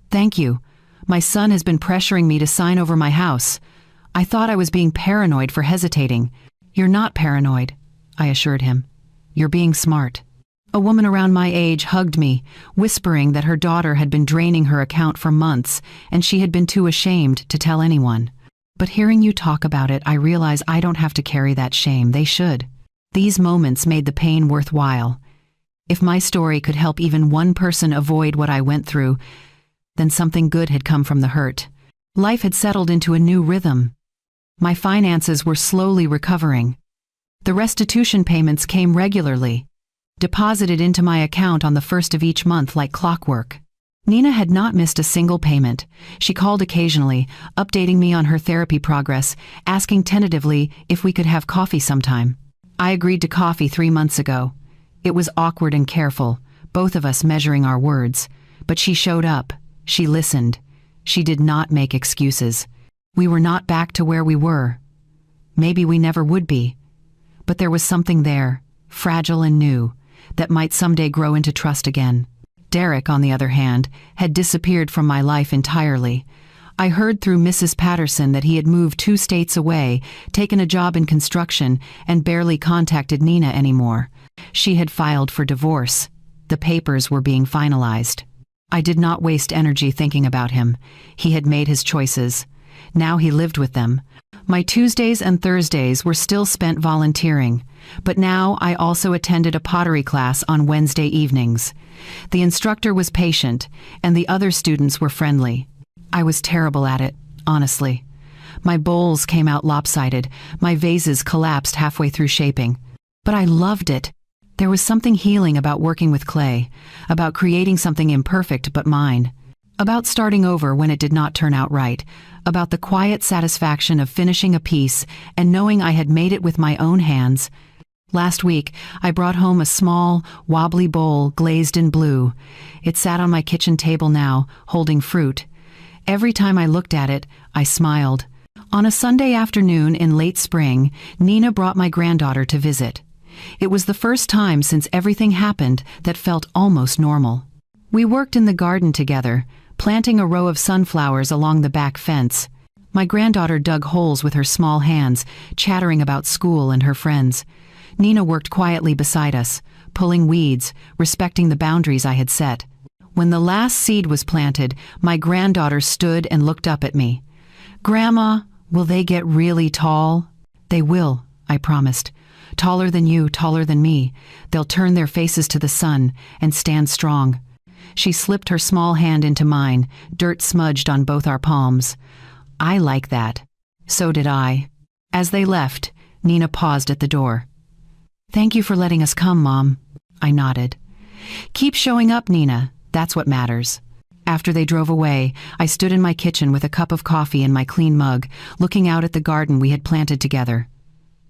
"Thank you. My son has been pressuring me to sign over my house. I thought I was being paranoid for hesitating." "You're not paranoid," I assured him. "You're being smart." A woman around my age hugged me, whispering that her daughter had been draining her account for months and she had been too ashamed to tell anyone. But hearing you talk about it, I realize I don't have to carry that shame. They should. These moments made the pain worthwhile. If my story could help even one person avoid what I went through, then something good had come from the hurt. Life had settled into a new rhythm. My finances were slowly recovering. The restitution payments came regularly, deposited into my account on the first of each month like clockwork. Nina had not missed a single payment. She called occasionally, updating me on her therapy progress, asking tentatively if we could have coffee sometime. I agreed to coffee 3 months ago. It was awkward and careful, both of us measuring our words. But she showed up. She listened. She did not make excuses. We were not back to where we were. Maybe we never would be. But there was something there, fragile and new, that might someday grow into trust again. Derek, on the other hand, had disappeared from my life entirely. I heard through Mrs. Patterson that he had moved 2 states away, taken a job in construction, and barely contacted Nina anymore. She had filed for divorce. The papers were being finalized. I did not waste energy thinking about him. He had made his choices. Now he lived with them. My Tuesdays and Thursdays were still spent volunteering, but now I also attended a pottery class on Wednesday evenings. The instructor was patient, and the other students were friendly. I was terrible at it, honestly. My bowls came out lopsided, my vases collapsed halfway through shaping. But I loved it. There was something healing about working with clay, about creating something imperfect but mine, about starting over when it did not turn out right, about the quiet satisfaction of finishing a piece and knowing I had made it with my own hands. Last week, I brought home a small, wobbly bowl glazed in blue. It sat on my kitchen table now, holding fruit. Every time I looked at it, I smiled. On a Sunday afternoon in late spring, Nina brought my granddaughter to visit. It was the first time since everything happened that felt almost normal. We worked in the garden together, planting a row of sunflowers along the back fence. My granddaughter dug holes with her small hands, chattering about school and her friends. Nina worked quietly beside us, pulling weeds, respecting the boundaries I had set. When the last seed was planted, my granddaughter stood and looked up at me. "Grandma, will they get really tall?" "They will," I promised. "Taller than you, taller than me. They'll turn their faces to the sun and stand strong." She slipped her small hand into mine, dirt smudged on both our palms. I like that. So did I. As they left, Nina paused at the door. "Thank you for letting us come, Mom." I nodded. "Keep showing up, Nina. That's what matters." After they drove away, I stood in my kitchen with a cup of coffee in my clean mug, looking out at the garden we had planted together.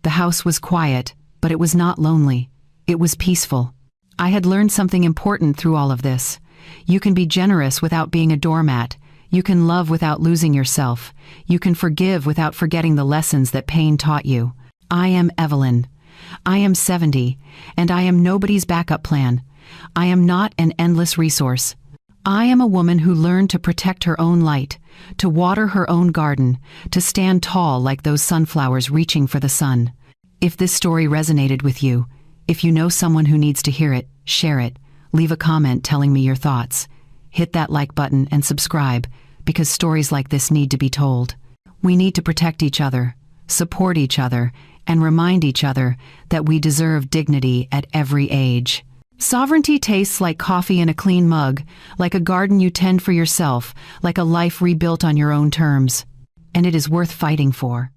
The house was quiet, but it was not lonely. It was peaceful. I had learned something important through all of this. You can be generous without being a doormat. You can love without losing yourself. You can forgive without forgetting the lessons that pain taught you. I am Evelyn. I am 70, and I am nobody's backup plan. I am not an endless resource. I am a woman who learned to protect her own light, to water her own garden, to stand tall like those sunflowers reaching for the sun. If this story resonated with you, if you know someone who needs to hear it, share it. Leave a comment telling me your thoughts. Hit that like button and subscribe, because stories like this need to be told. We need to protect each other, support each other, and remind each other that we deserve dignity at every age. Sovereignty tastes like coffee in a clean mug, like a garden you tend for yourself, like a life rebuilt on your own terms. And it is worth fighting for.